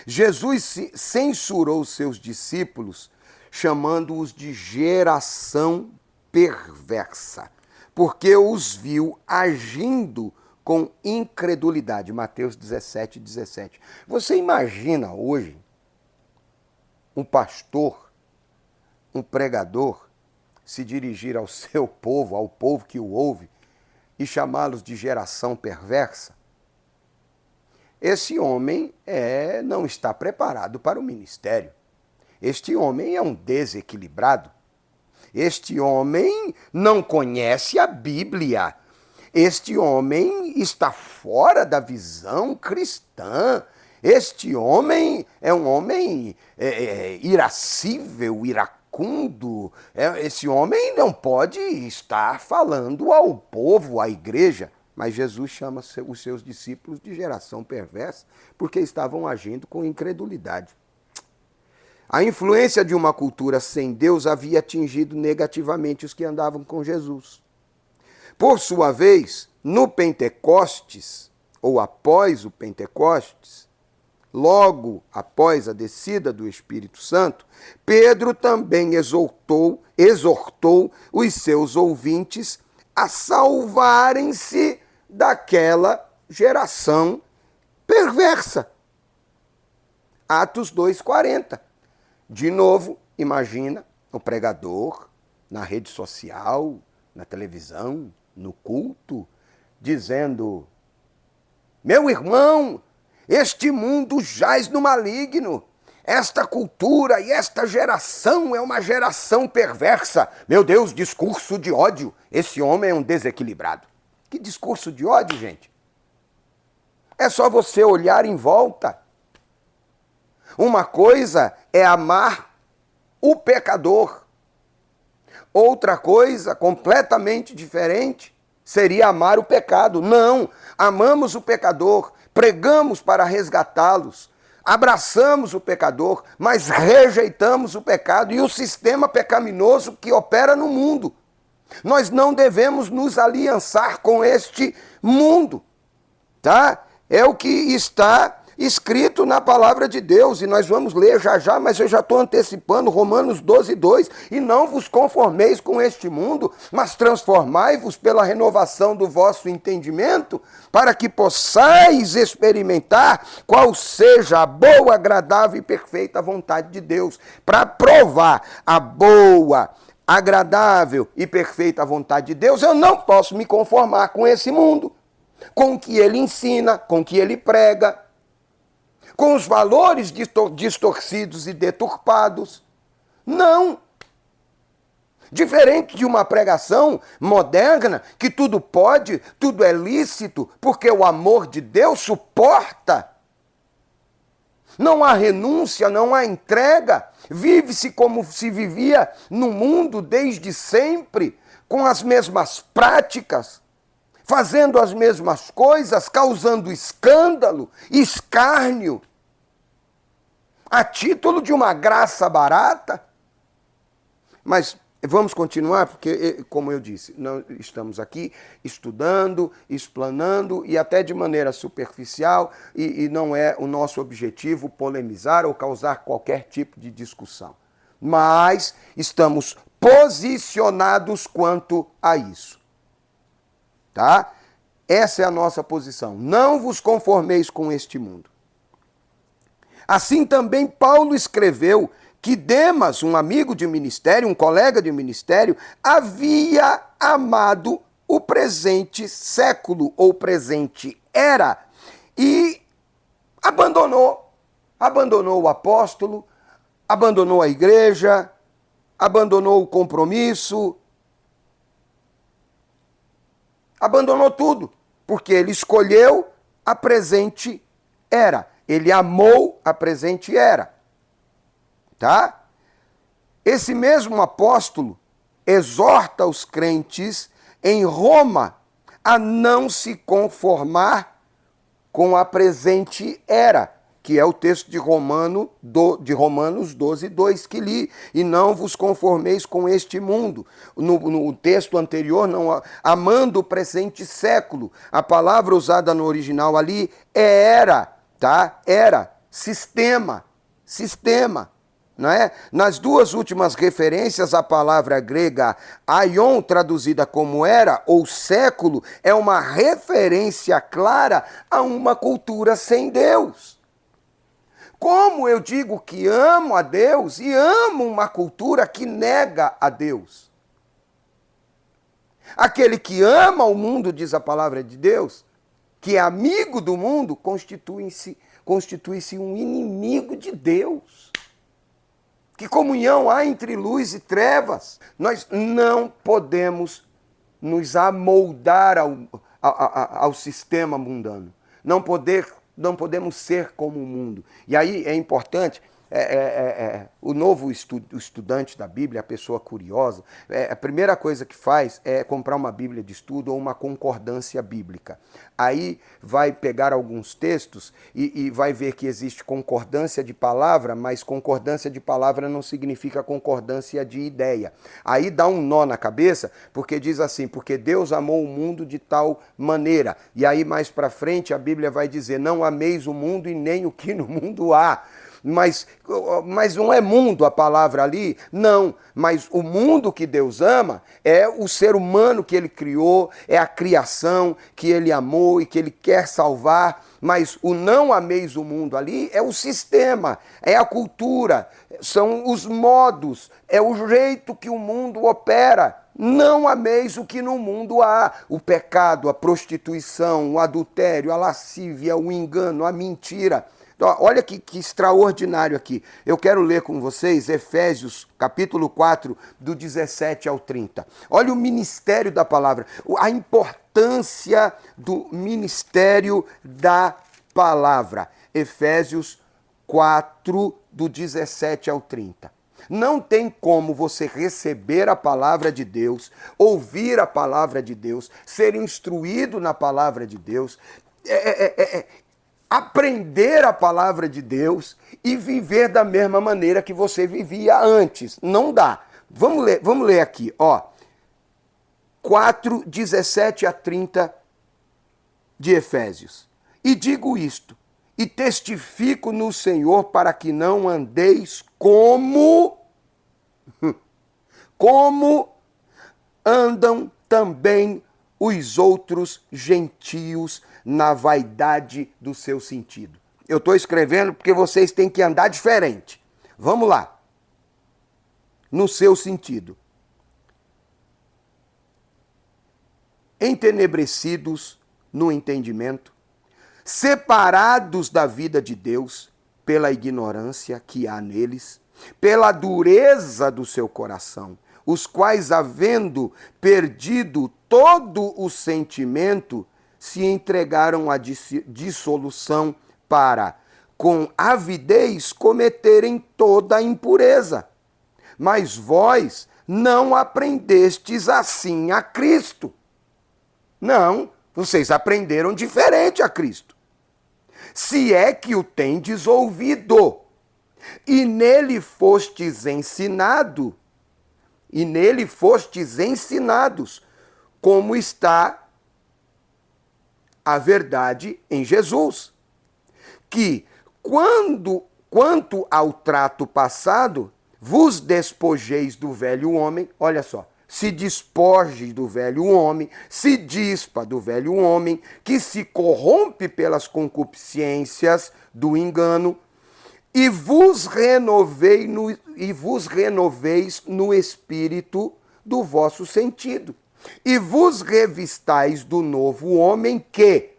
Jesus censurou seus discípulos, chamando-os de geração perversa, porque os viu agindo com incredulidade. Mateus 17:17. Você imagina hoje um pastor, um pregador, se dirigir ao seu povo, ao povo que o ouve, e chamá-los de geração perversa? Esse homem não está preparado para o ministério. Este homem é um desequilibrado. Este homem não conhece a Bíblia. Este homem está fora da visão cristã. Este homem é um homem irascível, iracundo. Esse homem não pode estar falando ao povo, à igreja. Mas Jesus chama os seus discípulos de geração perversa porque estavam agindo com incredulidade. A influência de uma cultura sem Deus havia atingido negativamente os que andavam com Jesus. Por sua vez, no Pentecostes, ou após o Pentecostes, logo após a descida do Espírito Santo, Pedro também exortou os seus ouvintes a salvarem-se daquela geração perversa. Atos 2:40. De novo, imagina o pregador na rede social, na televisão, no culto, dizendo: meu irmão, este mundo jaz no maligno. Esta cultura e esta geração é uma geração perversa. Meu Deus, discurso de ódio. Esse homem é um desequilibrado. Que discurso de ódio, gente? É só você olhar em volta. Uma coisa é amar o pecador. Outra coisa completamente diferente seria amar o pecado. Não, amamos o pecador, pregamos para resgatá-los, abraçamos o pecador, mas rejeitamos o pecado e o sistema pecaminoso que opera no mundo. Nós não devemos nos aliançar com este mundo, tá? É o que está escrito na palavra de Deus, e nós vamos ler já já, mas eu já estou antecipando Romanos 12:2, e não vos conformeis com este mundo, mas transformai-vos pela renovação do vosso entendimento, para que possais experimentar qual seja a boa, agradável e perfeita vontade de Deus. Para provar a boa, agradável e perfeita vontade de Deus, eu não posso me conformar com esse mundo, com o que ele ensina, com o que ele prega, com os valores distorcidos e deturpados. Não. Diferente de uma pregação moderna, que tudo pode, tudo é lícito, porque o amor de Deus suporta. Não há renúncia, não há entrega. Vive-se como se vivia no mundo desde sempre, com as mesmas práticas, fazendo as mesmas coisas, causando escândalo, escárnio, a título de uma graça barata. Mas vamos continuar, porque, como eu disse, nós estamos aqui estudando, explanando, e até de maneira superficial, e não é o nosso objetivo polemizar ou causar qualquer tipo de discussão. Mas estamos posicionados quanto a isso. Tá? Essa é a nossa posição. Não vos conformeis com este mundo. Assim também Paulo escreveu que Demas, um amigo de ministério, um colega de ministério, havia amado o presente século, ou presente era, e abandonou o apóstolo, abandonou a igreja, abandonou o compromisso, abandonou tudo, porque ele escolheu a presente era. Ele amou a presente era. Tá? Esse mesmo apóstolo exorta os crentes em Roma a não se conformar com a presente era, que é o texto de Romanos 12:2 que li, e não vos conformeis com este mundo. No texto anterior, não, amando o presente século, a palavra usada no original ali é era, tá? Era, sistema, não é? Nas duas últimas referências, a palavra grega aion, traduzida como era ou século, é uma referência clara a uma cultura sem Deus. Como eu digo que amo a Deus e amo uma cultura que nega a Deus? Aquele que ama o mundo, diz a palavra de Deus, que é amigo do mundo, constitui-se um inimigo de Deus. Que comunhão há entre luz e trevas? Nós não podemos nos amoldar ao sistema mundano. Não podemos ser como o mundo. E aí é importante, o novo estudante da Bíblia, a pessoa curiosa, a primeira coisa que faz é comprar uma Bíblia de estudo ou uma concordância bíblica. Aí vai pegar alguns textos e vai ver que existe concordância de palavra, mas concordância de palavra não significa concordância de ideia. Aí dá um nó na cabeça, porque diz assim, porque Deus amou o mundo de tal maneira. E aí mais para frente a Bíblia vai dizer, não ameis o mundo e nem o que no mundo há. Mas não é mundo a palavra ali? Não, mas o mundo que Deus ama é o ser humano que ele criou, é a criação que ele amou e que ele quer salvar, mas o não ameis o mundo ali é o sistema, é a cultura, são os modos, é o jeito que o mundo opera. Não ameis o que no mundo há, o pecado, a prostituição, o adultério, a lascívia, o engano, a mentira. Olha que extraordinário aqui. Eu quero ler com vocês Efésios, capítulo 4, do 17 ao 30. Olha o ministério da palavra, a importância do ministério da palavra. Efésios 4, do 17 ao 30. Não tem como você receber a palavra de Deus, ouvir a palavra de Deus, ser instruído na palavra de Deus, aprender a palavra de Deus e viver da mesma maneira que você vivia antes. Não dá. Vamos ler aqui, ó. 4, 17 a 30 de Efésios. E digo isto, e testifico no Senhor para que não andeis como andam também os outros gentios na vaidade do seu sentido. Eu estou escrevendo porque vocês têm que andar diferente. Vamos lá. No seu sentido. Entenebrecidos no entendimento, separados da vida de Deus pela ignorância que há neles, pela dureza do seu coração, os quais, havendo perdido todo o sentimento, se entregaram à dissolução para, com avidez, cometerem toda a impureza. Mas vós não aprendestes assim a Cristo. Não, vocês aprenderam diferente a Cristo. Se é que o tendes ouvido, e nele fostes ensinados, como está a verdade em Jesus. Que, quanto ao trato passado, vos despojeis do velho homem, olha só, se despoje do velho homem, se dispa do velho homem, que se corrompe pelas concupiscências do engano, e vos renoveis no espírito do vosso sentido, e vos revistais do novo homem que,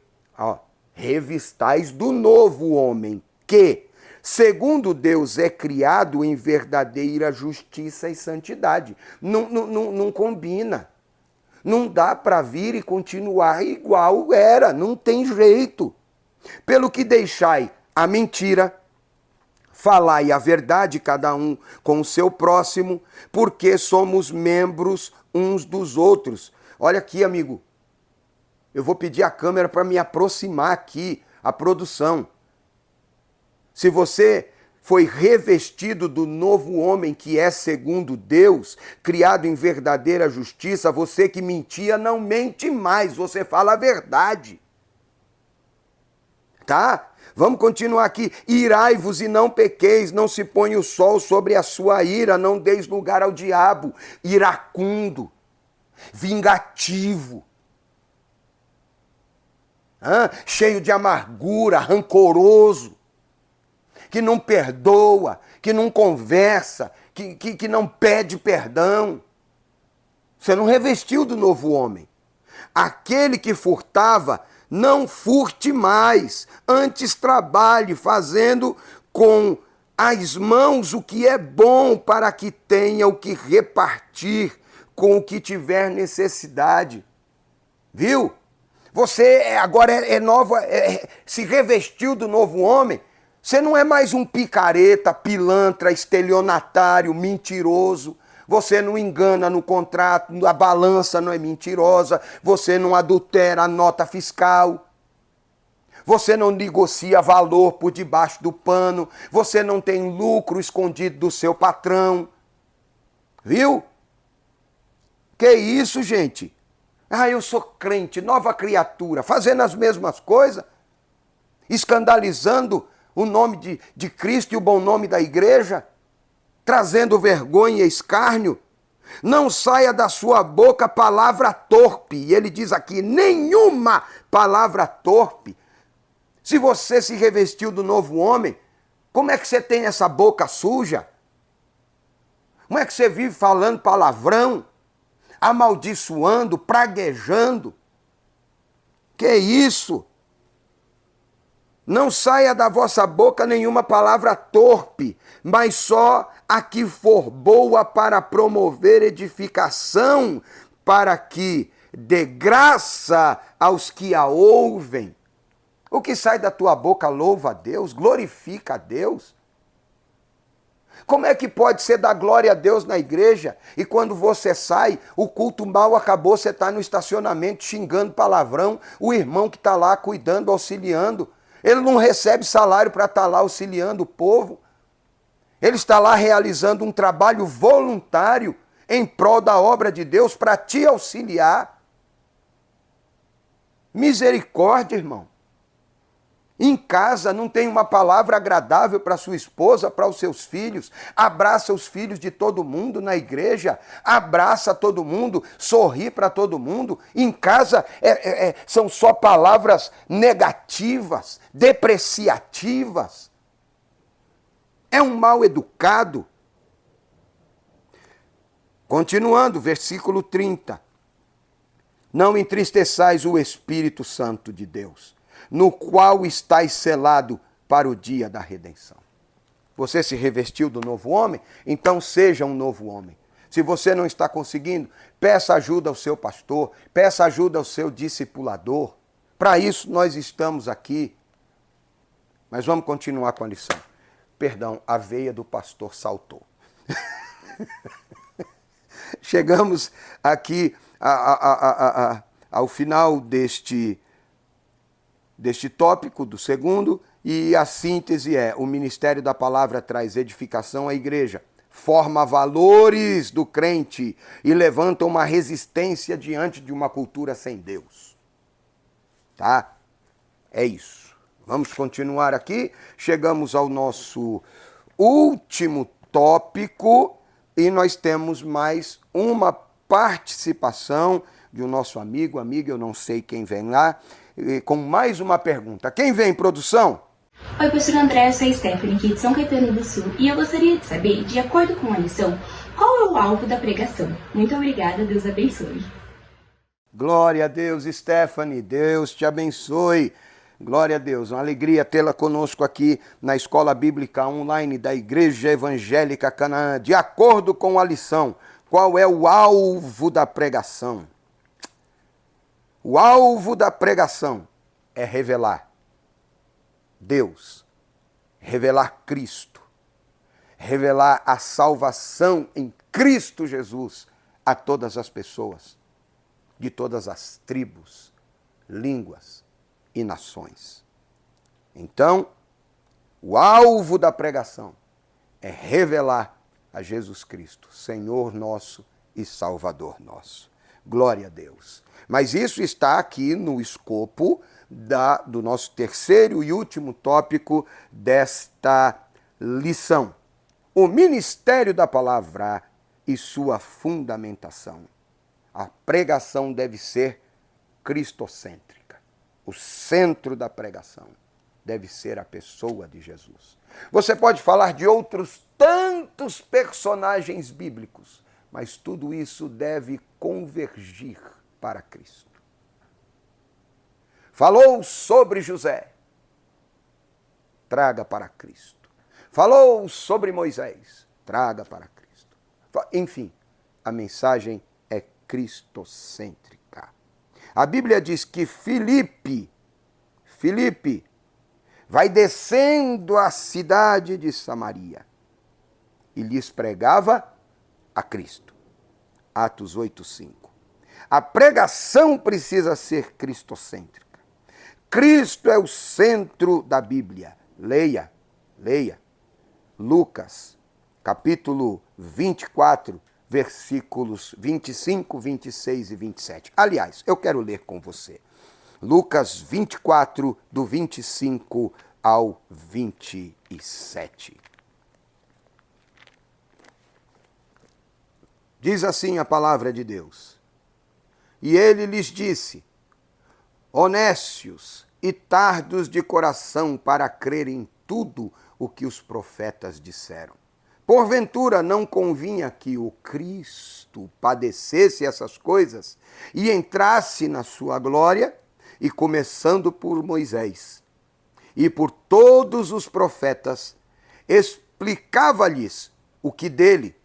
segundo Deus, é criado em verdadeira justiça e santidade. Não combina. Não dá para vir e continuar igual era. Não tem jeito. Pelo que deixai a mentira, falai a verdade, cada um com o seu próximo, porque somos membros uns dos outros. Olha aqui, amigo. Eu vou pedir a câmera para me aproximar aqui, a produção. Se você foi revestido do novo homem que é segundo Deus, criado em verdadeira justiça, você que mentia não mente mais, você fala a verdade. Tá? Vamos continuar aqui. Irai-vos e não pequeis, não se põe o sol sobre a sua ira, não deis lugar ao diabo, iracundo, vingativo, cheio de amargura, rancoroso, que não perdoa, que não conversa, que não pede perdão. Você não revestiu do novo homem. Aquele que furtava, não furte mais, antes trabalhe, fazendo com as mãos o que é bom, para que tenha o que repartir com o que tiver necessidade. Viu? Você agora se revestiu do novo homem. Você não é mais um picareta, pilantra, estelionatário, mentiroso. Você não engana no contrato, a balança não é mentirosa. Você não adultera a nota fiscal. Você não negocia valor por debaixo do pano. Você não tem lucro escondido do seu patrão. Viu? Que isso, gente? Eu sou crente, nova criatura, fazendo as mesmas coisas, escandalizando o nome de Cristo e o bom nome da igreja, trazendo vergonha e escárnio. Não saia da sua boca palavra torpe. E ele diz aqui, nenhuma palavra torpe. Se você se revestiu do novo homem, como é que você tem essa boca suja? Como é que você vive falando palavrão, amaldiçoando, praguejando? Que isso? Não saia da vossa boca nenhuma palavra torpe, mas só a que for boa para promover edificação, para que dê graça aos que a ouvem. O que sai da tua boca louva a Deus, glorifica a Deus. Como é que pode ser dar glória a Deus na igreja e quando você sai, o culto mal acabou, você está no estacionamento xingando palavrão, o irmão que está lá cuidando, auxiliando, ele não recebe salário para estar lá auxiliando o povo, ele está lá realizando um trabalho voluntário em prol da obra de Deus para te auxiliar. Misericórdia, irmão. Em casa não tem uma palavra agradável para sua esposa, para os seus filhos. Abraça os filhos de todo mundo na igreja. Abraça todo mundo, sorri para todo mundo. Em casa são só palavras negativas, depreciativas. É um mal educado. Continuando, versículo 30. Não entristeçais o Espírito Santo de Deus, no qual estáis selado para o dia da redenção. Você se revestiu do novo homem? Então seja um novo homem. Se você não está conseguindo, peça ajuda ao seu pastor, peça ajuda ao seu discipulador. Para isso nós estamos aqui. Mas vamos continuar com a lição. Perdão, a veia do pastor saltou. Chegamos aqui ao final deste tópico, do segundo, e a síntese é: o ministério da palavra traz edificação à igreja, forma valores do crente e levanta uma resistência diante de uma cultura sem Deus. Tá? É isso. Vamos continuar aqui. Chegamos ao nosso último tópico e nós temos mais uma participação de um nosso amiga, eu não sei quem vem lá, com mais uma pergunta. Quem vem, produção? Oi, pastor André, eu sou a Stephanie, aqui de São Caetano do Sul, e eu gostaria de saber, de acordo com a lição, qual é o alvo da pregação? Muito obrigada, Deus abençoe. Glória a Deus, Stephanie, Deus te abençoe. Glória a Deus, uma alegria tê-la conosco aqui na Escola Bíblica Online da Igreja Evangélica Canaã. De acordo com a lição, qual é o alvo da pregação? O alvo da pregação é revelar Deus, revelar Cristo, revelar a salvação em Cristo Jesus a todas as pessoas, de todas as tribos, línguas e nações. Então, o alvo da pregação é revelar a Jesus Cristo, Senhor nosso e Salvador nosso. Glória a Deus. Mas isso está aqui no escopo do nosso terceiro e último tópico desta lição. O ministério da palavra e sua fundamentação. A pregação deve ser cristocêntrica. O centro da pregação deve ser a pessoa de Jesus. Você pode falar de outros tantos personagens bíblicos, mas tudo isso deve convergir para Cristo. Falou sobre José, traga para Cristo. Falou sobre Moisés, traga para Cristo. Enfim, a mensagem é cristocêntrica. A Bíblia diz que Filipe vai descendo à cidade de Samaria e lhes pregava a Cristo. Atos 8:5. A pregação precisa ser cristocêntrica. Cristo é o centro da Bíblia. Leia. Lucas, capítulo 24, versículos 25, 26 e 27. Aliás, eu quero ler com você. Lucas 24, do 25 ao 27. Diz assim a palavra de Deus. E ele lhes disse: honestos e tardos de coração para crer em tudo o que os profetas disseram. Porventura não convinha que o Cristo padecesse essas coisas e entrasse na sua glória? E começando por Moisés e por todos os profetas, explicava-lhes o que dele,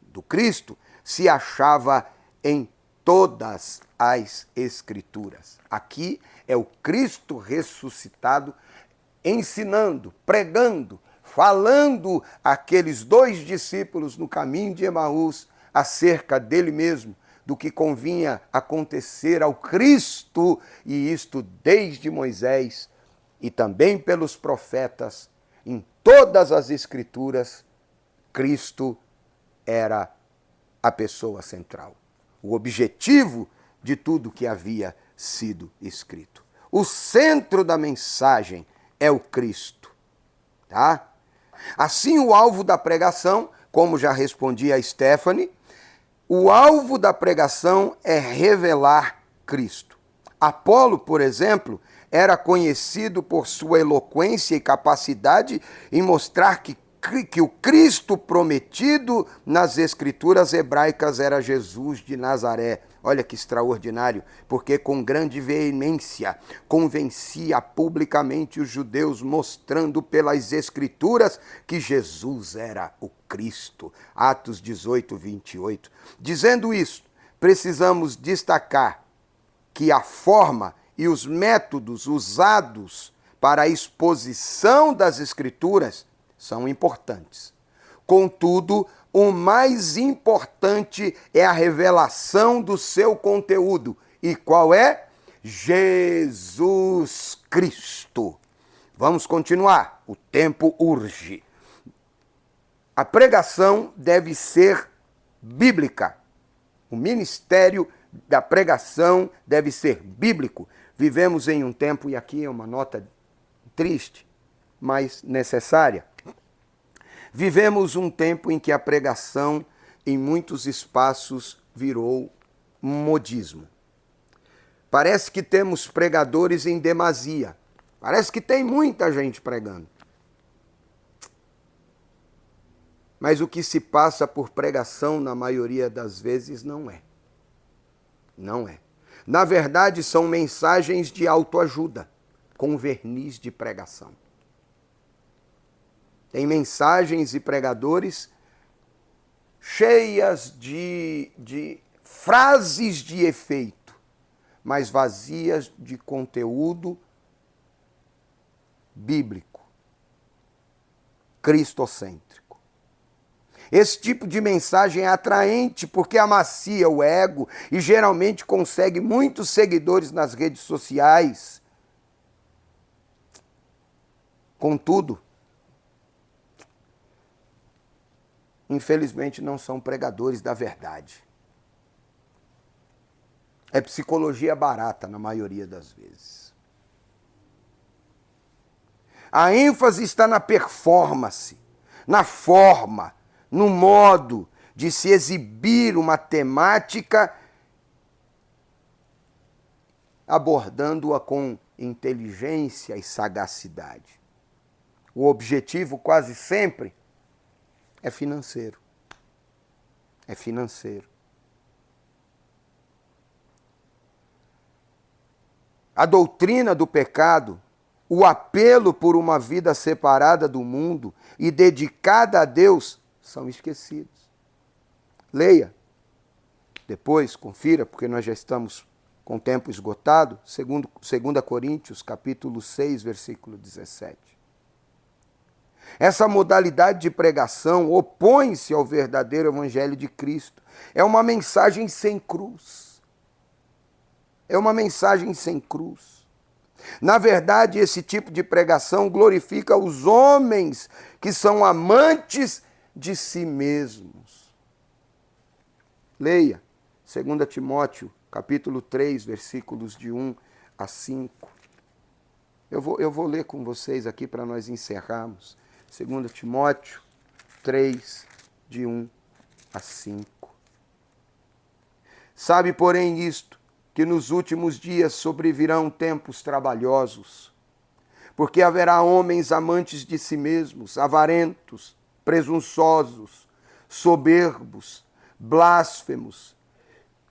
do Cristo, se achava em todas as Escrituras. Aqui é o Cristo ressuscitado, ensinando, pregando, falando àqueles 2 discípulos no caminho de Emaús acerca dele mesmo, do que convinha acontecer ao Cristo, e isto desde Moisés e também pelos profetas, em todas as Escrituras, Cristo era a pessoa central, o objetivo de tudo que havia sido escrito. O centro da mensagem é o Cristo, tá? Assim, o alvo da pregação, como já respondi a Stephanie, o alvo da pregação é revelar Cristo. Apolo, por exemplo, era conhecido por sua eloquência e capacidade em mostrar que o Cristo prometido nas Escrituras hebraicas era Jesus de Nazaré. Olha que extraordinário, porque com grande veemência convencia publicamente os judeus, mostrando pelas Escrituras que Jesus era o Cristo. Atos 18, 28. Dizendo isso, precisamos destacar que a forma e os métodos usados para a exposição das Escrituras são importantes. Contudo, o mais importante é a revelação do seu conteúdo. E qual é? Jesus Cristo. Vamos continuar. O tempo urge. A pregação deve ser bíblica. O ministério da pregação deve ser bíblico. Vivemos em um tempo, e aqui é uma nota triste, mas necessária. Vivemos um tempo em que a pregação, em muitos espaços, virou modismo. Parece que temos pregadores em demasia. Parece que tem muita gente pregando. Mas o que se passa por pregação, na maioria das vezes, não é. Não é. Na verdade, são mensagens de autoajuda, com verniz de pregação. Tem mensagens e pregadores cheias de frases de efeito, mas vazias de conteúdo bíblico, cristocêntrico. Esse tipo de mensagem é atraente porque amacia o ego e geralmente consegue muitos seguidores nas redes sociais. Contudo, infelizmente, não são pregadores da verdade. É psicologia barata, na maioria das vezes. A ênfase está na performance, na forma, no modo de se exibir uma temática, abordando-a com inteligência e sagacidade. O objetivo, quase sempre, é financeiro. É financeiro. A doutrina do pecado, o apelo por uma vida separada do mundo e dedicada a Deus são esquecidos. Leia. Depois, confira, porque nós já estamos com o tempo esgotado. 2 Coríntios, capítulo 6, versículo 17. Essa modalidade de pregação opõe-se ao verdadeiro evangelho de Cristo. É uma mensagem sem cruz. É uma mensagem sem cruz. Na verdade, esse tipo de pregação glorifica os homens que são amantes de si mesmos. Leia 2 Timóteo, capítulo 3, versículos de 1 a 5. Eu vou ler com vocês aqui para nós encerrarmos. 2 Timóteo 3, de 1 a 5. Sabe, porém, isto, que nos últimos dias sobrevirão tempos trabalhosos, porque haverá homens amantes de si mesmos, avarentos, presunçosos, soberbos, blasfemos,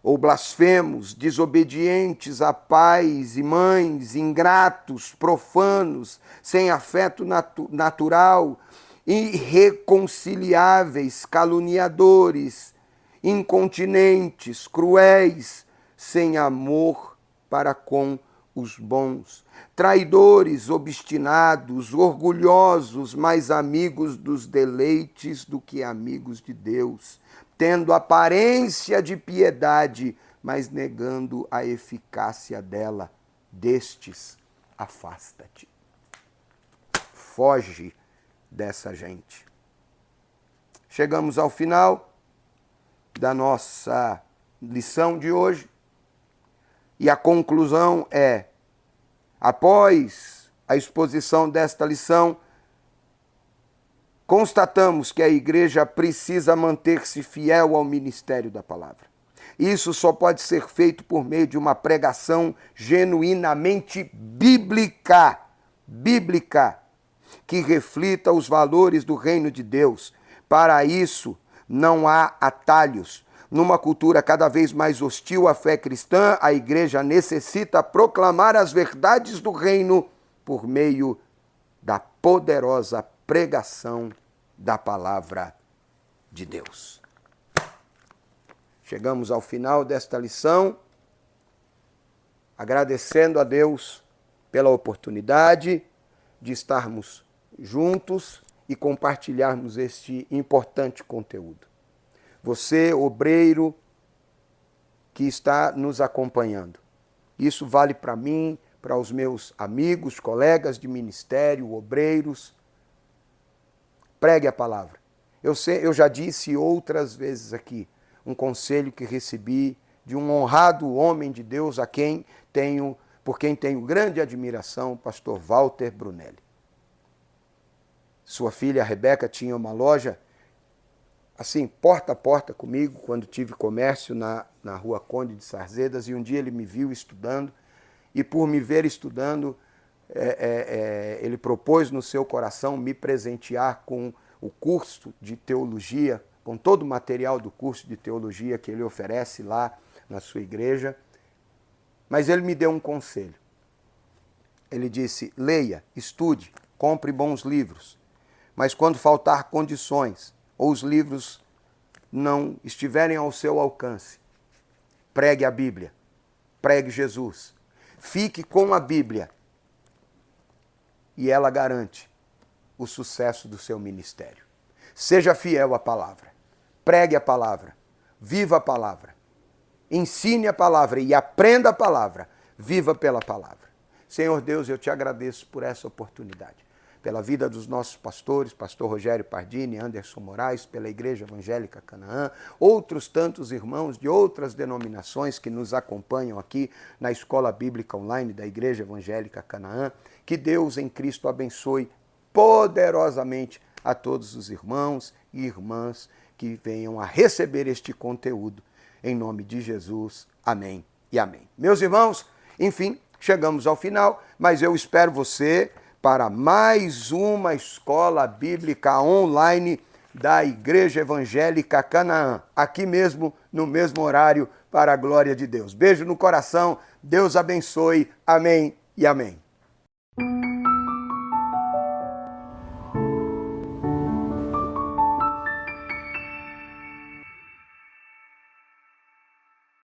ou blasfemos, desobedientes a pais e mães, ingratos, profanos, sem afeto natural, irreconciliáveis, caluniadores, incontinentes, cruéis, sem amor para com os bons, traidores, obstinados, orgulhosos, mais amigos dos deleites do que amigos de Deus, tendo aparência de piedade, mas negando a eficácia dela. Destes, afasta-te. Foge dessa gente. Chegamos ao final da nossa lição de hoje. E a conclusão é, após a exposição desta lição, constatamos que a igreja precisa manter-se fiel ao ministério da palavra. Isso só pode ser feito por meio de uma pregação genuinamente bíblica, que reflita os valores do reino de Deus. Para isso, não há atalhos. Numa cultura cada vez mais hostil à fé cristã, a igreja necessita proclamar as verdades do reino por meio da poderosa pregação da palavra de Deus. Chegamos ao final desta lição, agradecendo a Deus pela oportunidade de estarmos juntos e compartilharmos este importante conteúdo. Você, obreiro, que está nos acompanhando. Isso vale para mim, para os meus amigos, colegas de ministério, obreiros. Pregue a palavra. Eu já disse outras vezes aqui, um conselho que recebi de um honrado homem de Deus por quem tenho grande admiração, o pastor Walter Brunelli. Sua filha Rebeca tinha uma loja assim, porta a porta comigo, quando tive comércio na rua Conde de Sarzedas, e um dia ele me viu estudando, e por me ver estudando, ele propôs no seu coração me presentear com o curso de teologia, com todo o material do curso de teologia que ele oferece lá na sua igreja. Mas ele me deu um conselho. Ele disse, leia, estude, compre bons livros, mas quando faltar condições, ou os livros não estiverem ao seu alcance, pregue a Bíblia, pregue Jesus. Fique com a Bíblia e ela garante o sucesso do seu ministério. Seja fiel à palavra, pregue a palavra, viva a palavra, ensine a palavra e aprenda a palavra, viva pela palavra. Senhor Deus, eu te agradeço por essa oportunidade. Pela vida dos nossos pastores, pastor Rogério Pardini, Anderson Moraes, pela Igreja Evangélica Canaã, outros tantos irmãos de outras denominações que nos acompanham aqui na Escola Bíblica Online da Igreja Evangélica Canaã. Que Deus em Cristo abençoe poderosamente a todos os irmãos e irmãs que venham a receber este conteúdo. Em nome de Jesus, amém e amém. Meus irmãos, enfim, chegamos ao final, mas eu espero você para mais uma escola bíblica online da Igreja Evangélica Canaã, aqui mesmo, no mesmo horário, para a glória de Deus. Beijo no coração, Deus abençoe, amém e amém.